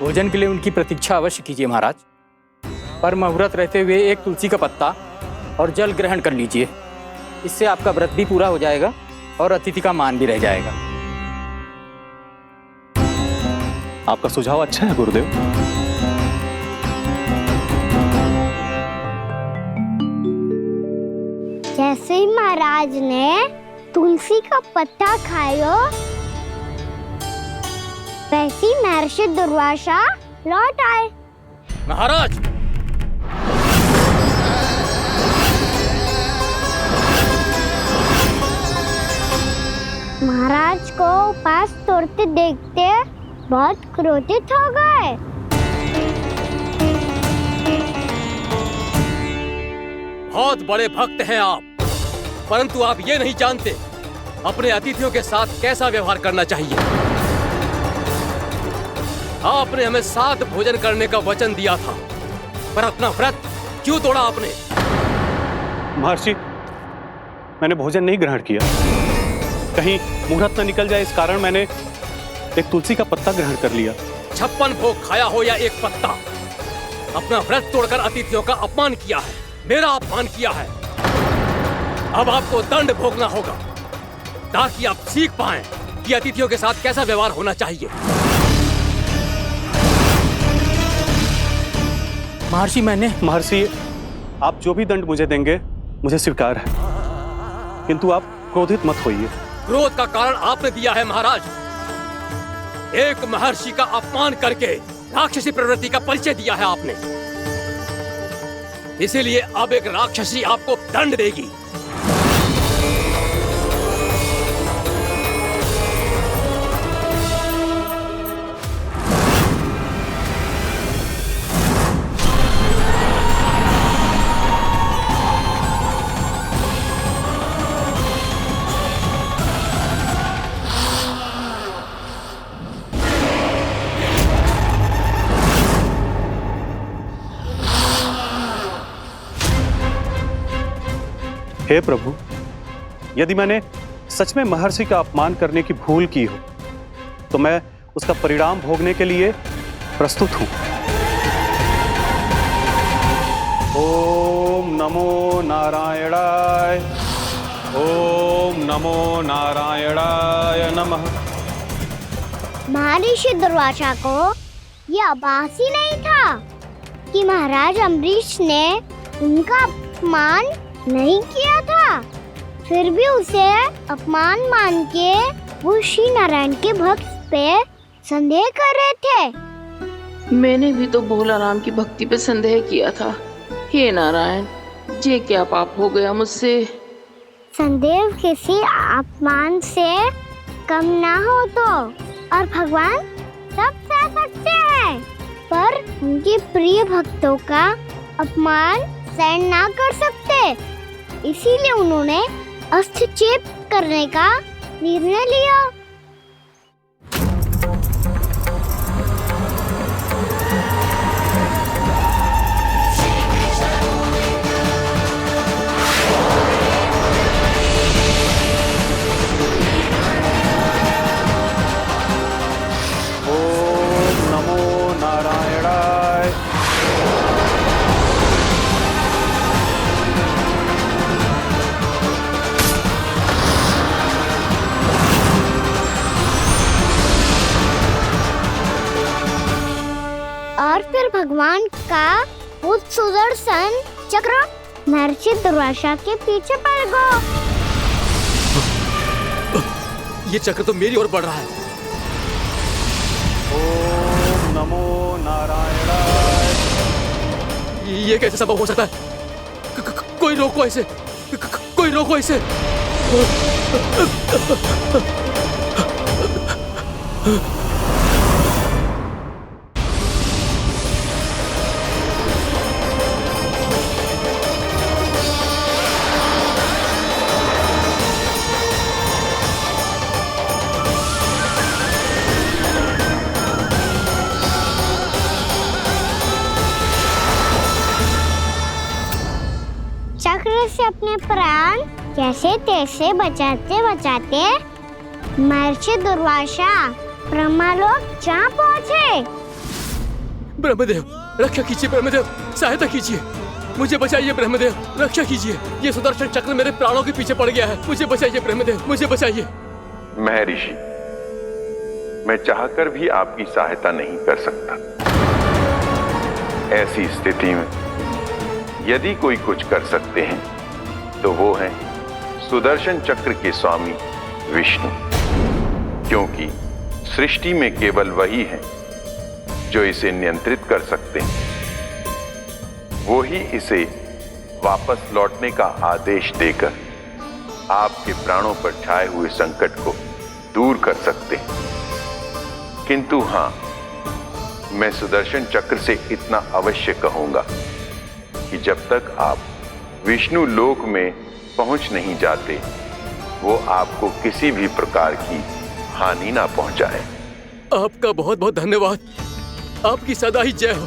भोजन के लिए उनकी प्रतीक्षा अवश्य कीजिए महाराज। पर मुहूर्त रहते हुए एक तुलसी का पत्ता और जल ग्रहण कर लीजिए। इससे आपका व्रत भी पूरा हो जाएगा और अतिथि का मान भी रह जाएगा। आपका सुझाव अच्छा है गुरुदेव। जैसे ही महाराज ने तुलसी का पत्ता खायो, वैसे ही महर्षि दुर्वासा लौट आए। महाराज, महाराज को उपास तोड़ते देखते बहुत क्रोधित हो गए। बहुत बड़े भक्त हैं आप, परंतु आप ये नहीं जानते अपने अतिथियों के साथ कैसा व्यवहार करना चाहिए। आपने हमें साथ भोजन करने का वचन दिया था, पर अपना व्रत क्यों तोड़ा आपने? महर्षि, मैंने भोजन नहीं ग्रहण किया। कहीं मुहूर्त न निकल जाए इस कारण मैंने एक तुलसी का पत्ता ग्रहण कर लिया। 56 भोग खाया हो या एक पत्ता, अपना व्रत तोड़कर अतिथियों का अपमान किया है, मेरा अपमान किया है। अब आपको दंड भोगना होगा ताकि आप सीख पाएं कि अतिथियों के साथ कैसा व्यवहार होना चाहिए। महर्षि, आप जो भी दंड मुझे देंगे मुझे स्वीकार है, किंतु आप क्रोधित मत होइए। क्रोध का कारण आपने दिया है महाराज। एक महर्षि का अपमान करके राक्षसी प्रवृत्ति का परिचय दिया है आपने। इसीलिए अब एक राक्षसी आपको दंड देगी। हे प्रभु, यदि मैंने सच में महर्षि का अपमान करने की भूल की हो तो मैं उसका परिणाम भोगने के लिए प्रस्तुत हूं। ओम नमो नारायणाय, ओम नमो नारायणाय नमः। महर्षि दुर्वासा को यह आभास ही नहीं था कि महाराज अम्बरीश ने उनका अपमान नहीं किया था। फिर भी उसे अपमान मान के वो श्री नारायण के भक्त पे संदेह कर रहे थे। मैंने भी तो भोला राम की भक्ति पे संदेह किया था। हे नारायण, ये क्या पाप हो गया मुझसे? संदेह किसी अपमान से कम ना हो तो, और भगवान सब सह सकते हैं, पर उनके प्रिय भक्तों का अपमान सहन ना कर सकते। इसीलिए उन्होंने हस्तक्षेप करने का निर्णय लिया। ओम नमो नारायणाय। और फिर भगवान का वो सुदर्शन चक्र महर्षि दुर्वासा के पीछे पड़ गया। ये चक्र तो मेरी ओर बढ़ रहा है। ओम नमो नारायणाय। ये कैसे संभव हो सकता है? कोई रोको इसे, कोई रोको इसे। चक्र से अपने प्राण कैसे तैसे बचाते बचाते महर्षि दुर्वासा ब्रह्मलोक जहाँ पहुँचे। ब्रह्मदेव रक्षा कीजिए, ब्रह्मदेव सहायता कीजिए, मुझे बचाइए ब्रह्मदेव, रक्षा कीजिए। ये सुदर्शन चक्र मेरे प्राणों के पीछे पड़ गया है, मुझे बचाइए ब्रह्मदेव, मुझे बचाइए। महर्षि, मैं चाहकर भी आपकी सहायता नहीं कर सकता। ऐसी स्थिति में यदि कोई कुछ कर सकते हैं तो वो है सुदर्शन चक्र के स्वामी विष्णु, क्योंकि सृष्टि में केवल वही है जो इसे नियंत्रित कर सकते हैं। वो ही इसे वापस लौटने का आदेश देकर आपके प्राणों पर छाए हुए संकट को दूर कर सकते हैं। किंतु हां, मैं सुदर्शन चक्र से इतना अवश्य कहूंगा कि जब तक आप विष्णु लोक में पहुंच नहीं जाते, वो आपको किसी भी प्रकार की हानि ना पहुंचाए। आपका बहुत बहुत धन्यवाद, आपकी सदा ही जय हो।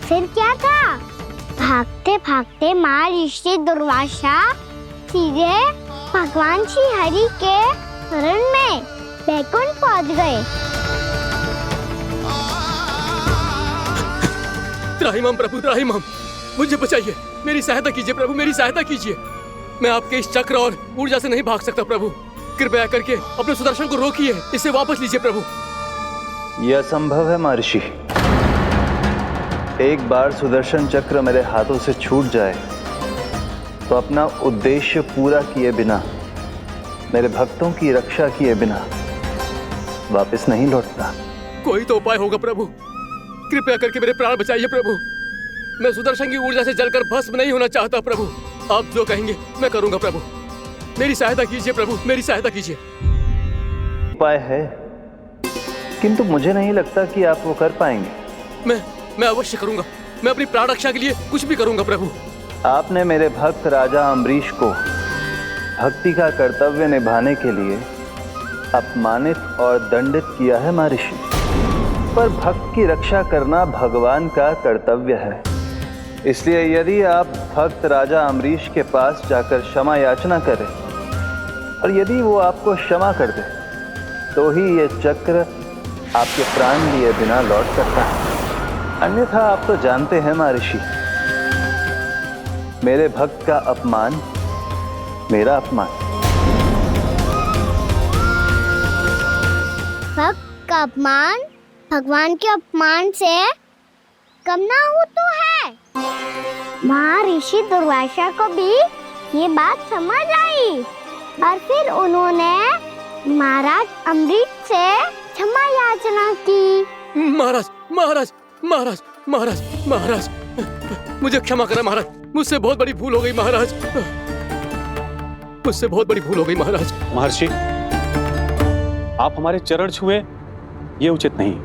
फिर क्या था? भागते भागते महर्षि दुर्वासा सीधे भगवान श्री हरि के शरण में बैकुंठ पहुंच गए। त्राहिमाम प्रभु, त्राहिमाम, मुझे बचाइए, मेरी सहायता कीजिए प्रभु, मेरी सहायता कीजिए। मैं आपके इस चक्र और ऊर्जा से नहीं भाग सकता प्रभु, कृपया करके अपने सुदर्शन को रोकिए, इसे वापस लीजिए प्रभु। यह असंभव है महर्षि। एक बार सुदर्शन चक्र मेरे हाथों से छूट जाए तो अपना उद्देश्य पूरा किए बिना, मेरे भक्तों की रक्षा किए बिना वापस नहीं लौटता। कोई तो उपाय होगा प्रभु, कृपया करके मेरे प्राण बचाइए प्रभु। मैं सुदर्शन की ऊर्जा से जलकर भस्म नहीं होना चाहता प्रभु। आप जो कहेंगे मैं करूंगा प्रभु, मेरी सहायता कीजिए प्रभु, मेरी सहायता कीजिए। उपाय है, किंतु मुझे नहीं लगता कि आप वो कर पाएंगे। मैं अवश्य करूंगा, मैं अपनी प्राण रक्षा के लिए कुछ भी करूंगा प्रभु। आपने मेरे भक्त राजा अम्बरीश को भक्ति का कर्तव्य निभाने के लिए अपमानित और दंडित किया है महर्षि, पर भक्त की रक्षा करना भगवान का कर्तव्य है। इसलिए यदि आप भक्त राजा अम्बरीश के पास जाकर क्षमा याचना करें और यदि वो आपको क्षमा कर दे तो ही ये चक्र आपके प्राण लिए बिना लौट सकता है। अन्यथा आप तो जानते हैं महर्षि, मेरे भक्त का अपमान मेरा अपमान। भक्त का अपमान भगवान के अपमान से कम ना हो तो है। महर्षि दुर्वासा को भी ये बात समझ आई और फिर उन्होंने महाराज अम्बरीश से क्षमा याचना की। महाराज महाराज महाराज महाराज महाराज, मुझे क्षमा करें महाराज, मुझसे बहुत बड़ी भूल हो गई महाराज, मुझसे बहुत बड़ी भूल हो गई महाराज। महर्षि, आप हमारे चरण छुए ये उचित नहीं।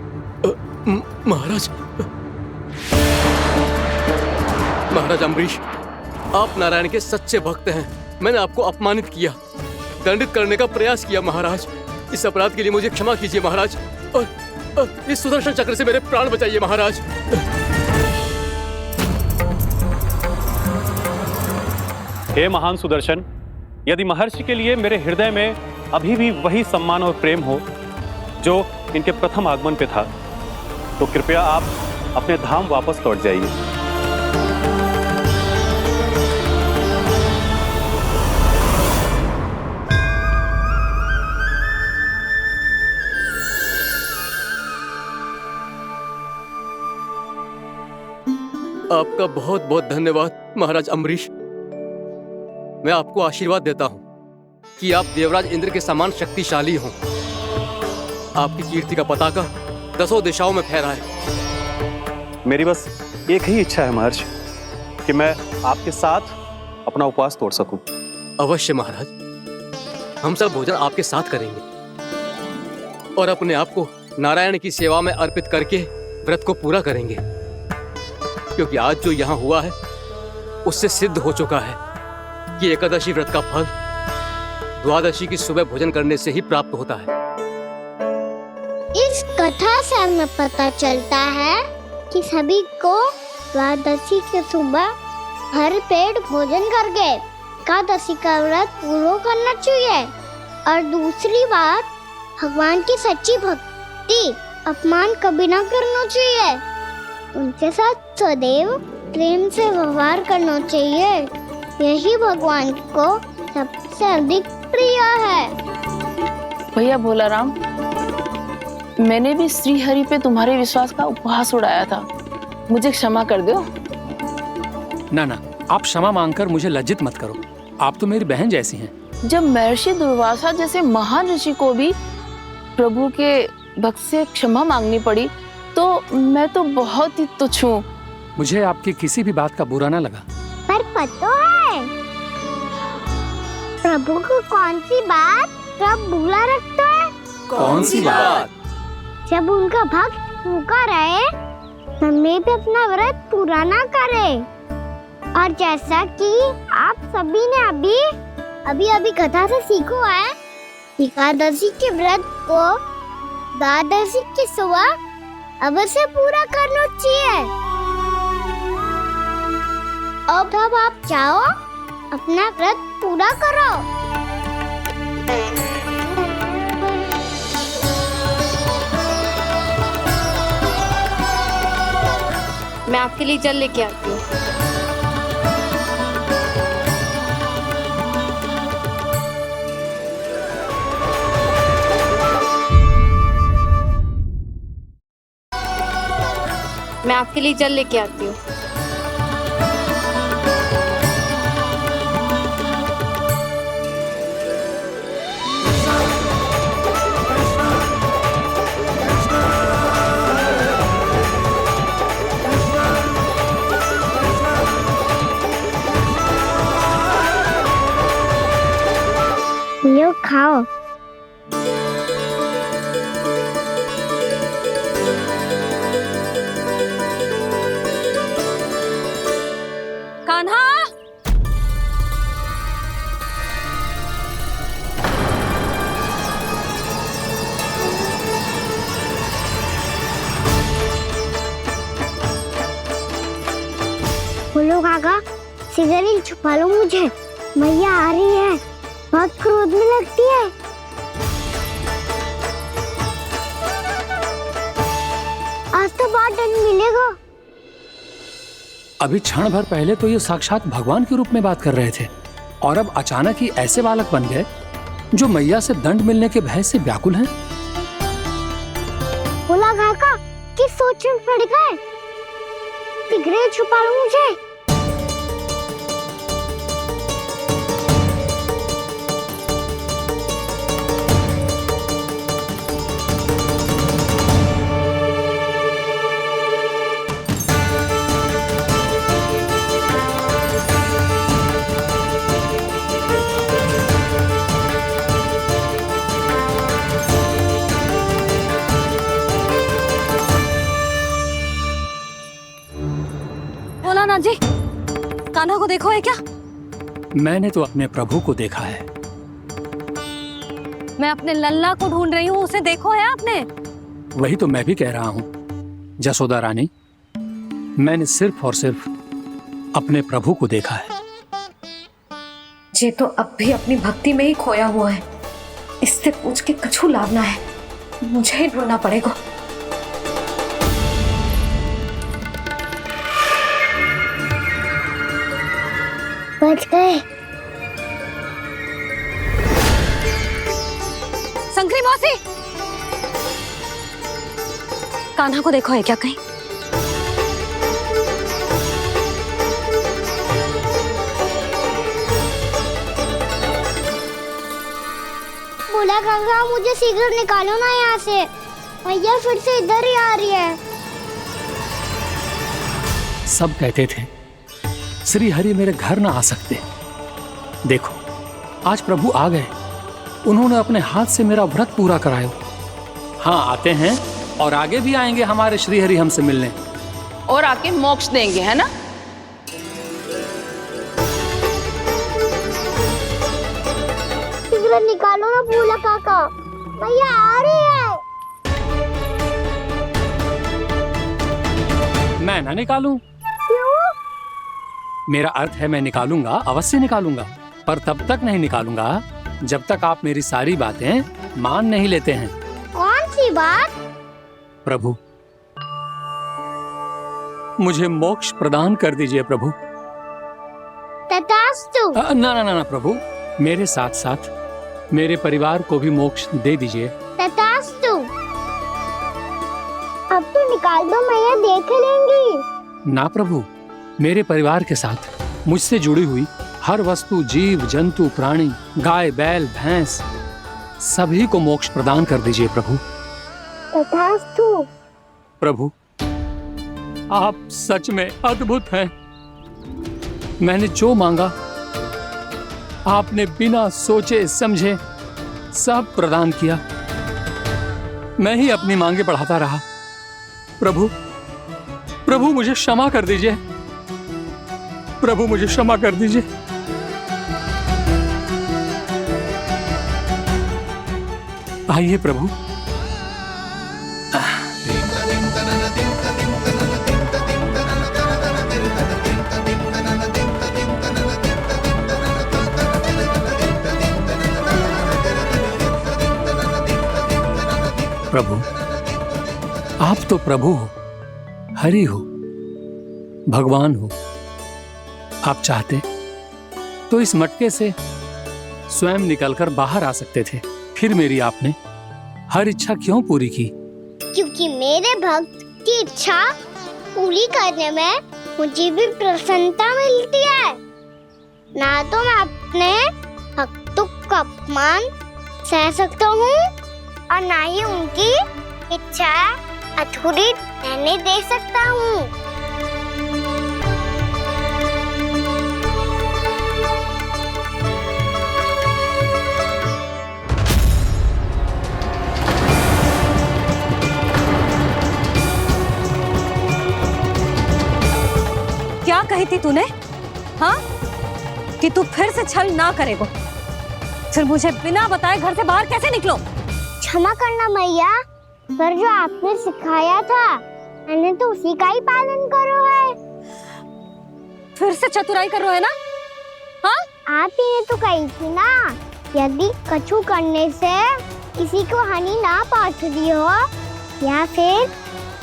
महाराज, महाराज अम्बरीश, आप नारायण के सच्चे भक्त हैं। मैंने आपको अपमानित किया, दंडित करने का प्रयास किया महाराज। इस अपराध के लिए मुझे क्षमा कीजिए महाराज, और इस सुदर्शन चक्र से मेरे प्राण बचाइए महाराज। हे महान सुदर्शन, यदि महर्षि के लिए मेरे हृदय में अभी भी वही सम्मान और प्रेम हो जो इनके प्रथम आगमन पे था, तो कृपया आप अपने धाम वापस लौट जाइए। आपका बहुत बहुत धन्यवाद महाराज अम्बरीश। मैं आपको आशीर्वाद देता हूं कि आप देवराज इंद्र के समान शक्तिशाली हों। आपकी कीर्ति का पताका 10 दिशाओं में फहराए। मेरी बस एक ही इच्छा है महर्षि कि मैं आपके साथ अपना उपवास तोड़ सकूं। अवश्य महाराज, हम सब भोजन आपके साथ करेंगे और अपने आप को नारायण की सेवा में अर्पित करके व्रत को पूरा करेंगे, क्योंकि आज जो यहाँ हुआ है उससे सिद्ध हो चुका है कि एकादशी व्रत का फल द्वादशी की सुबह भोजन करने से ही प्राप्त होता है। इस कथा से हमें पता चलता है कि सभी को द्वादशी के सुबह भर पेट भोजन करके एकादशी का व्रत पूरा करना चाहिए। और दूसरी बात, भगवान की सच्ची भक्ति अपमान कभी ना करना चाहिए, उनके साथ सदैव प्रेम से व्यवहार करना चाहिए। यही भगवान को सबसे अधिक प्रिय है। भैया भोलाराम, मैंने भी श्री हरि पे तुम्हारे विश्वास का उपहास उड़ाया था, मुझे क्षमा कर दो। ना ना, आप क्षमा मांगकर मुझे लज्जित मत करो, आप तो मेरी बहन जैसी हैं। जब महर्षि दुर्वासा जैसे महान ऋषि को भी प्रभु के भक्त से क्षमा मांगनी पड़ी, तो मैं तो बहुत ही तुच्छ हूँ। मुझे आपकी किसी भी बात का बुरा ना लगा। पर पता है प्रभु को कौन सी बात कब बुला रखता है? कौन सी बात? जब उनका भक्त भूखा रहे, हमें भी अपना व्रत पूरा ना करे। और जैसा कि आप सभी ने अभी कथा से सीखो है, एकादशी के व्रत को द्वादशी की सुबह अवश्य पूरा करना चाहिए। अब आप जाओ, अपना व्रत पूरा करो। मैं आपके लिए जल लेके आती हूँ। मैं आपके लिए जल लेके आती हूँ। लो खाओ। कान्हा, बोलो काका, सिगरेट छुपा लो मुझे, मैया आ रही है, बहुत क्रोध में लगती है। आज तो बहुत दंड मिलेगा। अभी क्षण भर पहले तो ये साक्षात भगवान के रूप में बात कर रहे थे, और अब अचानक ही ऐसे बालक बन गए जो मैया से दंड मिलने के भय से व्याकुल हैं। बोला काका, किस सोच में पड़ गए? सिगरेट छुपा लो मुझे। भोलानाथ जी, कान्हा को देखो है क्या? मैंने तो अपने प्रभु को देखा है। मैं अपने लल्ला को ढूंढ रही हूँ, उसे देखो है आपने? वही तो मैं भी कह रहा हूँ जसोदा रानी, मैंने सिर्फ और सिर्फ अपने प्रभु को देखा है। ये तो अब भी अपनी भक्ति में ही खोया हुआ है, इससे पूछ के कछु लाभ ना है, मुझे ही ढूंढना पड़ेगा। बच गए। शंकरी मौसी, कान्हा को देखो है क्या कहीं? बोला गंगा, मुझे सिगरेट निकालो ना यहाँ से, भैया फिर से इधर ही आ रही है। सब कहते थे श्री हरि मेरे घर ना आ सकते। देखो आज प्रभु आ गए, उन्होंने अपने हाथ से मेरा व्रत पूरा कराया। हाँ आते हैं और आगे भी आएंगे हमारे श्री हरि हमसे मिलने और आके मोक्ष देंगे, है ना? सिगरेट निकालो ना भोला काका, मैया आ रही है। मैं ना निकालूं? क्यों? मेरा अर्थ है मैं निकालूंगा, अवश्य निकालूंगा, पर तब तक नहीं निकालूंगा जब तक आप मेरी सारी बातें मान नहीं लेते हैं। कौन सी बात? प्रभु मुझे मोक्ष प्रदान कर दीजिए प्रभु। तथास्तु। ना ना ना ना प्रभु, मेरे साथ साथ मेरे परिवार को भी मोक्ष दे दीजिए। तथास्तु। अब तो निकाल दो, मैया देख लेंगी। ना प्रभु, मेरे परिवार के साथ मुझसे जुड़ी हुई हर वस्तु, जीव जंतु, प्राणी, गाय बैल भैंस, सभी को मोक्ष प्रदान कर दीजिए प्रभु। तथास्तु। प्रभु आप सच में अद्भुत हैं। मैंने जो मांगा आपने बिना सोचे समझे सब प्रदान किया। मैं ही अपनी मांगे बढ़ाता रहा। प्रभु प्रभु मुझे क्षमा कर दीजिए, प्रभु मुझे क्षमा कर दीजिए। आइए प्रभु। प्रभु आप तो प्रभु हो, हरि हो, भगवान हो। आप चाहते तो इस मटके से स्वयं निकलकर बाहर आ सकते थे, फिर मेरी आपने हर इच्छा क्यों पूरी की? क्योंकि मेरे भक्त की इच्छा पूरी करने में मुझे भी प्रसन्नता मिलती है। ना तो मैं अपने भक्तों का अपमान सह सकता हूँ और ना ही उनकी इच्छा अधूरी रहने दे सकता हूँ। क्या कही थी तूने? हाँ, कि तू फिर से छल ना करेगा। फिर मुझे बिना बताए घर से बाहर कैसे निकलो? क्षमा करना मैया, पर जो आपने सिखाया था मैंने तो उसी का ही पालन करो है। फिर से चतुराई कर रहे हो है ना? हाँ? आप ही ने तो कही थी ना, यदि कछु करने से किसी को हानि ना पहुंचती हो या फिर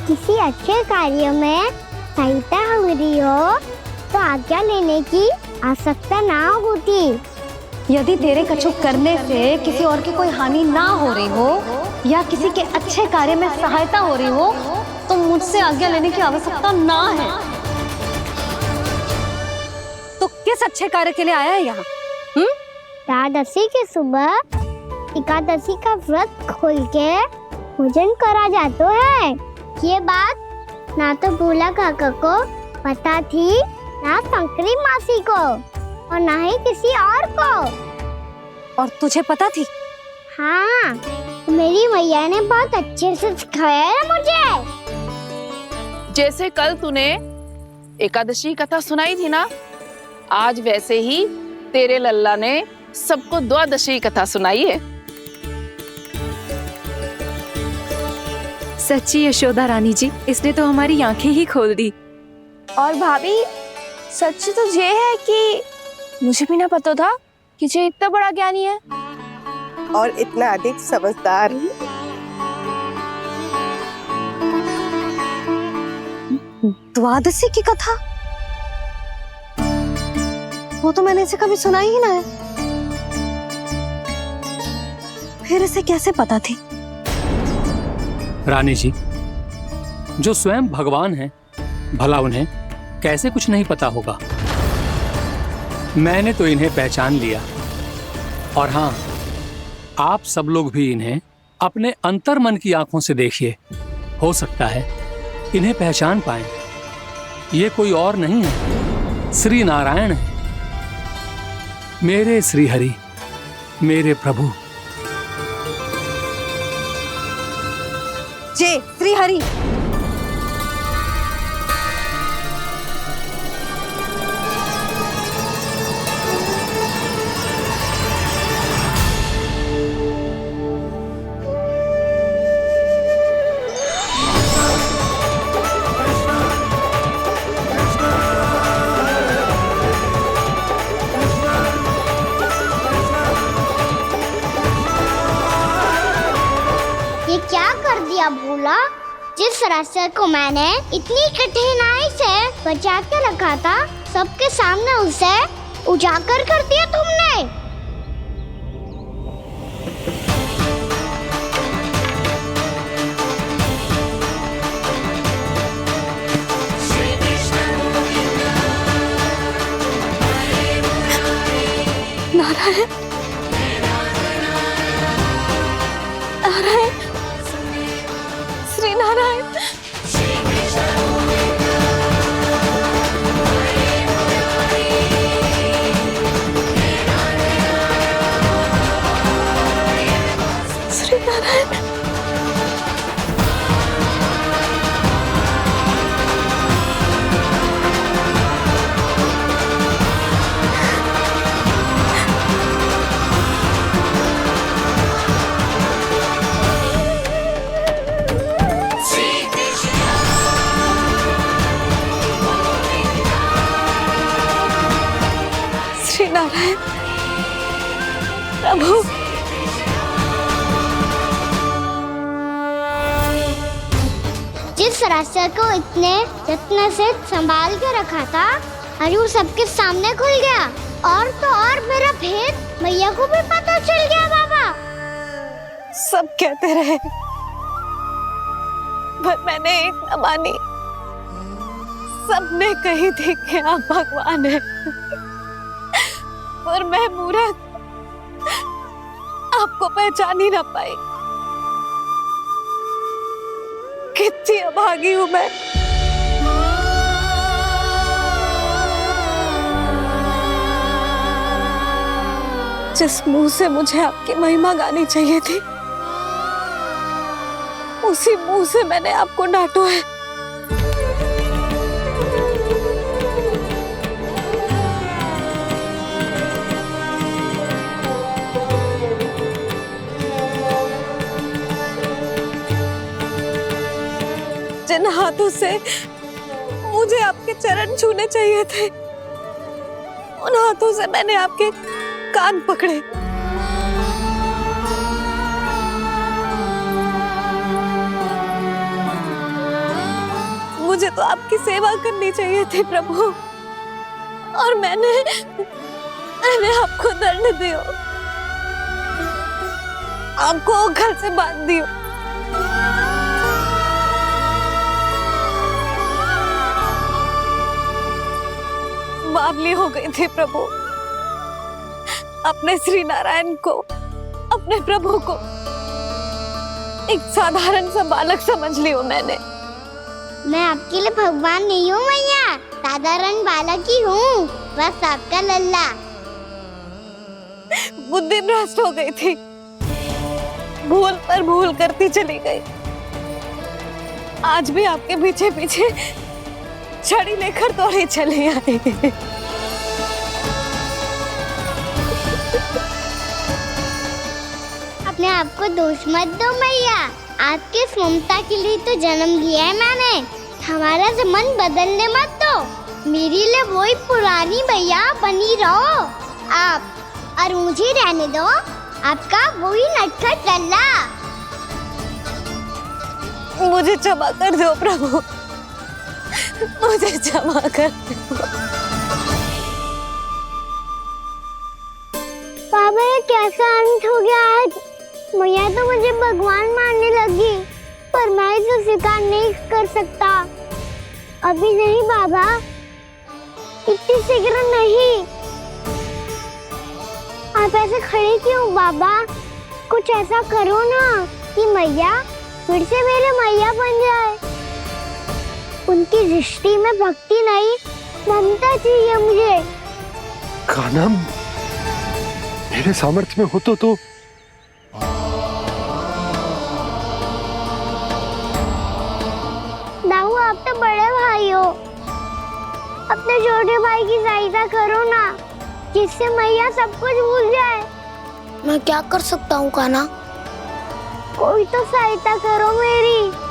किसी अच्छे कार्य में सहायता हो रही हो तो आज्ञा लेने की आवश्यकता ना होती। यदि तेरे कछु करने से किसी और की कोई हानि ना हो रही हो या किसी के अच्छे कार्य में सहायता हो रही हो तो मुझसे आज्ञा लेने की आवश्यकता ना है। तो किस अच्छे कार्य के लिए आया है यहाँ? एकादशी की सुबह एकादशी का व्रत खोल के भोजन करा जाता है। ये बात ना तो भोला काका को पता थी, ना शंकरी मासी को और ना ही किसी और को। और तुझे पता थी? हाँ, मेरी मैया ने बहुत अच्छे से सिखाया है मुझे। जैसे कल तूने एकादशी कथा सुनाई थी ना, आज वैसे ही तेरे लल्ला ने सबको द्वादशी कथा सुनाई है। सच्ची यशोदा रानी जी, इसने तो हमारी आंखें ही खोल दी। और भाभी सच तो ये है कि मुझे भी ना पता था कि ये इतना बड़ा ज्ञानी है और इतना अधिक समझदार। द्वादशी की कथा? वो तो मैंने इसे कभी सुना ही ना है। फिर इसे कैसे पता थी? रानी जी, जो स्वयं भगवान हैं, भला उन्हें कैसे कुछ नहीं पता होगा? मैंने तो इन्हें पहचान लिया। और हाँ, आप सब लोग भी इन्हें अपने अंतर मन की आंखों से देखिए, हो सकता है इन्हें पहचान पाएं। ये कोई और नहीं है, श्री नारायण है, मेरे श्री हरि, मेरे प्रभु। जय श्री हरि। ये क्या कर दिया भोला? जिस रास्ते को मैंने इतनी कठिनाई से बचा के रखा था, सबके सामने उसे उजागर कर दिया तुमने। नारायण, नारायण, श्री नारायण। श्री नारायण। श्री नारायण प्रभु। जिस रास्ते को इतने यत्न से संभाल के रखा था, आज वो सबके सामने खुल गया। और तो और मेरा भेद मैया को भी पता चल गया बाबा। सब कहते रहे, पर मैंने एक न मानी। सबने कही थी कि आप भगवान हैं, पर मैं मूर्ख आपको पहचान ही ना पाई। कितनी अभागी हूं मैं। जिस मुंह से मुझे आपकी महिमा गानी चाहिए थी, उसी मुंह से मैंने आपको डांटा है। जिन हाथों से मुझे आपके चरण छूने चाहिए थे, उन हाथों से मैंने आपके कान पकड़े। मुझे तो आपकी सेवा करनी चाहिए थी प्रभु, और मैंने आपको दंड दिया, आपको घर से बांध दिया। बावली हो गई थी प्रभु। अपने श्री नारायण को, अपने प्रभु को एक साधारण सा बालक समझ लियो मैंने। मैं आपके लिए भगवान नहीं हूँ मैया, साधारण बालक ही हूँ, बस आपका लल्ला। बुद्धि भ्रष्ट हो गई थी, भूल पर भूल करती चली गई। आज भी आपके पीछे पीछे छड़ी लेकर दौड़ी चली आई। अपने आप को दोष मत दो मैया, आपके इस ममता के लिए तो जन्म लिया है मैंने। हमारा से मन बदलने मत दो, मेरे लिए वही पुरानी मैया बनी रहो आप, और मुझे रहने दो आपका वही नटखट लल्ला। मुझे क्षमा कर दो प्रभु, मुझे क्षमा कर दो। बाबा ये कैसा अंत हो गया आज? मैया तो मुझे भगवान मानने लगी, पर मैं इसे स्वीकार नहीं कर सकता। अभी नहीं बाबा, इतनी शीघ्र नहीं। आप ऐसे खड़े क्यों बाबा? कुछ ऐसा करो ना कि मैया फिर से मेरे मैया बन जाए। उनकी दृष्टि में भक्ति नहीं, ममता चाहिए मुझे। कान्हा, मेरे सामर्थ्य में हो तो दाऊ, आप तो बड़े भाई हो, अपने छोटे भाई की सहायता करो ना, जिससे मैया सब कुछ भूल जाए। मैं क्या कर सकता हूँ कान्हा? कोई तो सहायता करो मेरी।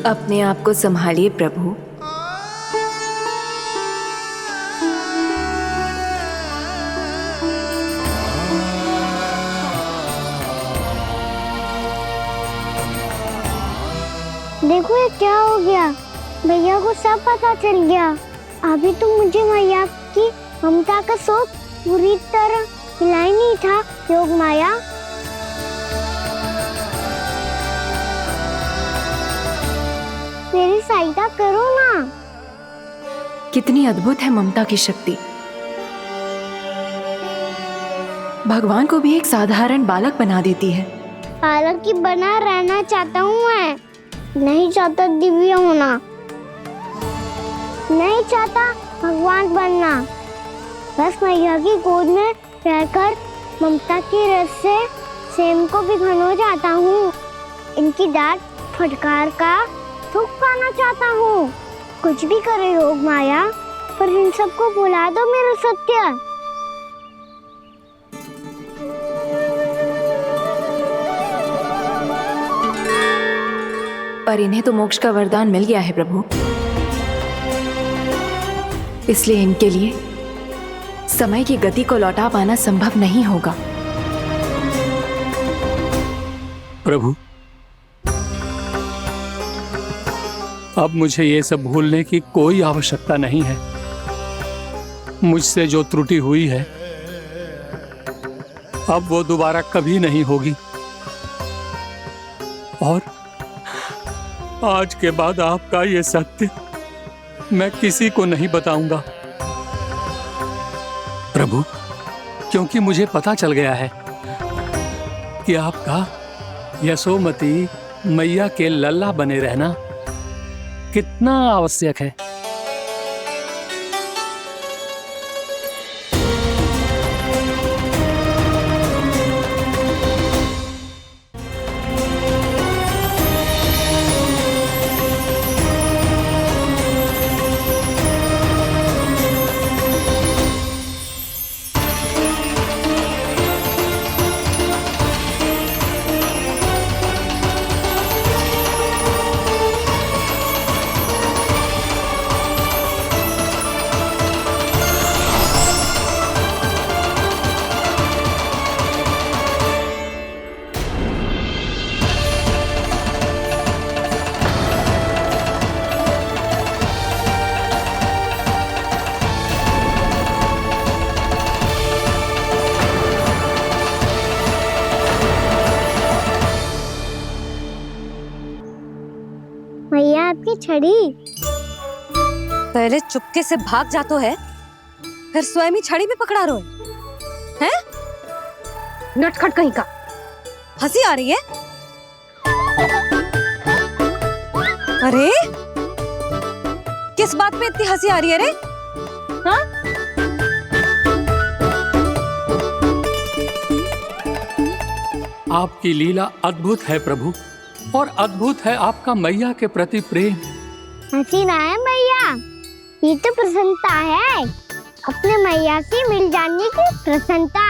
अपने आप को संभालिए प्रभु। देखो ये क्या हो गया, भैया को सब पता चल गया। अभी तो मुझे मैया की ममता का शौक पूरी तरह मिला ही नहीं था। योग माया, मेरी सहायता करो ना। कितनी अद्भुत है ममता की शक्ति। भगवान को भी एक साधारण बालक बना देती है। बालक की बना रहना चाहता हूँ मैं, नहीं चाहता दिव्य होना, नहीं चाहता भगवान बनना। बस मैया की गोद में रहकर ममता की रस से सेम को भी घनो चाहता हूँ। इनकी डांट फटकार का सुख पाना चाहता हूँ। कुछ भी करे योग माया, पर इन सबको भुला दो मेरा सत्य। पर इन्हें तो मोक्ष का वरदान मिल गया है प्रभु, इसलिए इनके लिए समय की गति को लौटा पाना संभव नहीं होगा। प्रभु, अब मुझे ये सब भूलने की कोई आवश्यकता नहीं है। मुझसे जो त्रुटि हुई है अब वो दोबारा कभी नहीं होगी, और आज के बाद आपका ये सत्य मैं किसी को नहीं बताऊंगा प्रभु, क्योंकि मुझे पता चल गया है कि आपका यशोमती मैया के लल्ला बने रहना कितना आवश्यक है। मैया आपकी छड़ी। पहले चुपके से भाग जातो है, फिर स्वयं ही छड़ी भी पकड़ा रोए हैं? नटखट कहीं का। हंसी आ रही है? अरे किस बात पे इतनी हंसी आ रही है रे? हाँ? आपकी लीला अद्भुत है प्रभु, और अद्भुत है आपका मैया के प्रति प्रेम। हंसी ना है मैया, ये तो प्रसन्नता है, अपने मैया से मिल जाने की प्रसन्नता।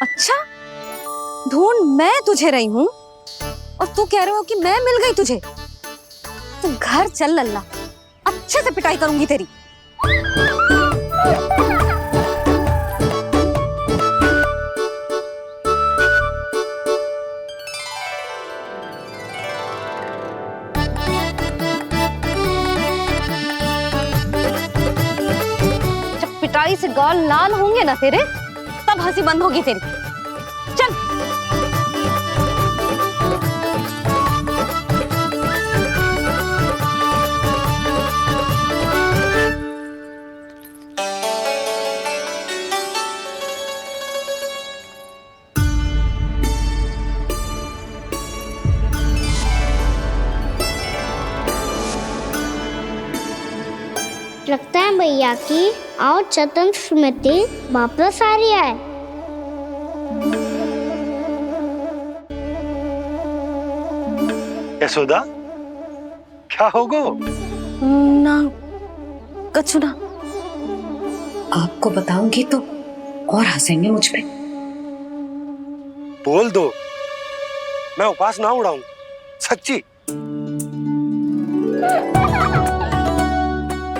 अच्छा, ढूंढ मैं तुझे रही हूँ और तू कह रहे हो कि मैं मिल गई तुझे? तू घर चल लल्ला, अच्छे से पिटाई करूंगी तेरी। पिटाई से गाल लाल होंगे ना तेरे, तब हंसी बंद होगी तेरी। चल। है मैया की और चतन स्मृति वापस आ रही है। यशोदा, क्या होगो? ना कछु ना। आपको बताऊंगी तो और हंसेंगे मुझ पे। बोल दो, मैं उपवास ना उड़ाऊं, सच्ची।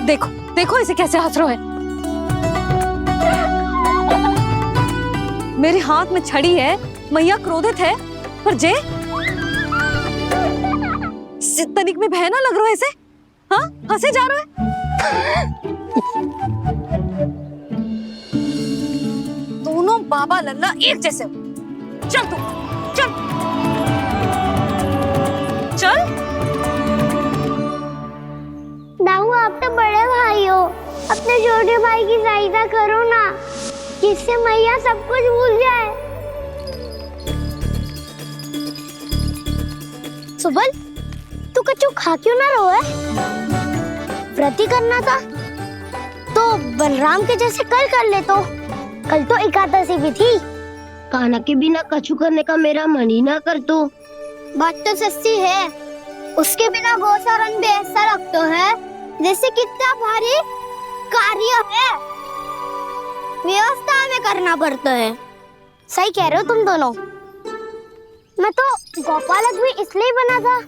देखो देखो इसे कैसे हंस रहा है। मेरे हाथ में छड़ी है, मैया क्रोधित है, पर जे तनिक में बहना लग रहा है इसे। हाँ, हंसे जा रहा है। दोनों बाबा लल्ला एक जैसे हो। चल तू, चल चल। दाऊ, आप तो बड़े भाई हो, अपने छोटे भाई की सहायता करो ना, जिससे मैया सब कुछ भूल जाए। सुबल, तू कछु खा क्यों ना रहो है? व्रत ही करना था तो बलराम के जैसे कल कर ले। तो कल तो एकादशी भी थी। कान्हा के बिना कछु करने का मेरा मन ही ना कर। तो बात तो सच्ची है, उसके बिना गोचारण भी ऐसा लगता है जैसे कितना भारी कार्य है, व्यवस्था में करना पड़ता है। सही कह रहे हो तुम दोनों। मैं तो गोपालक भी इसलिए बना था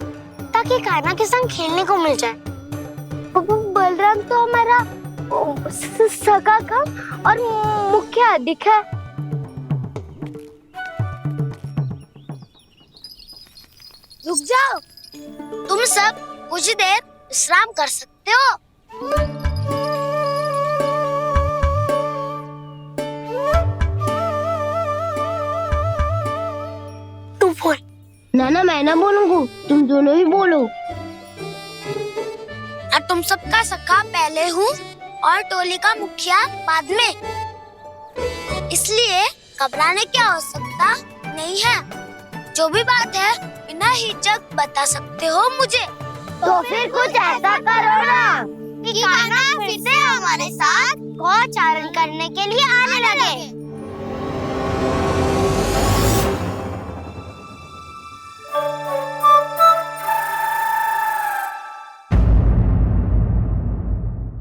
ताकि कान्हा के संग खेलने को मिल जाए। बलराम तो हमारा सगा काम और मुख्य अधिक है। रुक जाओ, तुम सब कुछ देर विश्राम कर सकते हो। तू बोल। ना मैं ना बोलूंगा, तुम दोनों ही बोलो। और तुम सबका सखा पहले हूँ और टोली का मुखिया बाद में, इसलिए घबराने की आवश्यकता नहीं है। जो भी बात है बिना हिचक बता सकते हो मुझे। तो फिर कुछ ऐसा करो ना कि कान्हा फिर से हमारे साथ गोचारण करने के लिए आने लगे।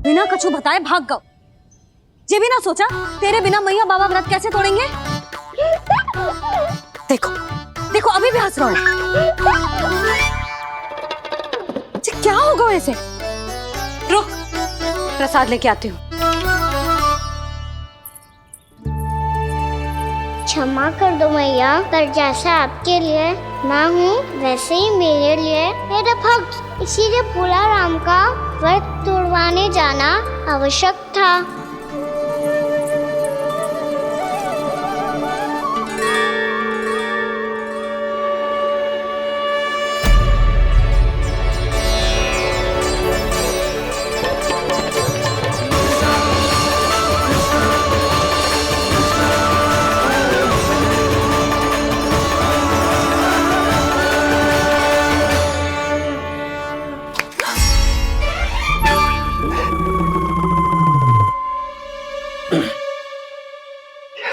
बिना कछु बताए भाग गओ। ये भी ना सोचा तेरे बिना मैया बाबा व्रत कैसे तोड़ेंगे। देखो देखो अभी भी हंस रहा है। क्या होगा वैसे? रुक, प्रसाद लेके आती हूँ। क्षमा कर दो मैया, पर जैसा आपके लिए ना हूँ वैसे ही मेरे लिए मेरे भक्त, इसीलिए भोला राम का व्रत तोड़वाने जाना आवश्यक था।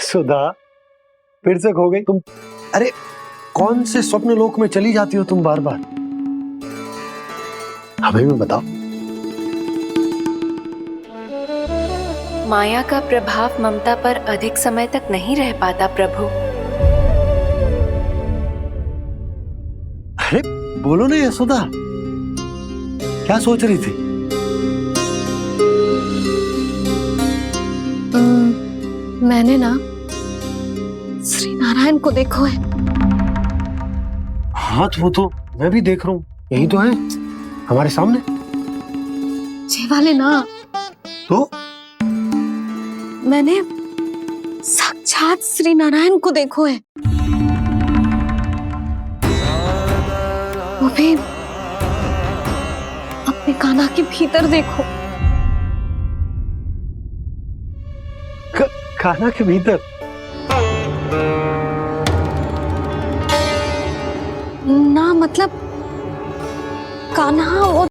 सुधा, फिर से खो गई तुम। अरे कौन से स्वप्न लोक में चली जाती हो तुम बार बार? हमें भी बताओ। माया का प्रभाव ममता पर अधिक समय तक नहीं रह पाता प्रभु। अरे बोलो ना यशोदा, क्या सोच रही थी? मैंने ना श्री नारायण को देखो है। हाँ तो वो तो मैं भी देख रहा हूँ, यही तो है हमारे सामने। ये वाले ना तो मैंने साक्षात श्री नारायण को देखो है, वो भी अपने कान्हा के भीतर देखो। कान्हा के भीतर? ना मतलब कान्हा वो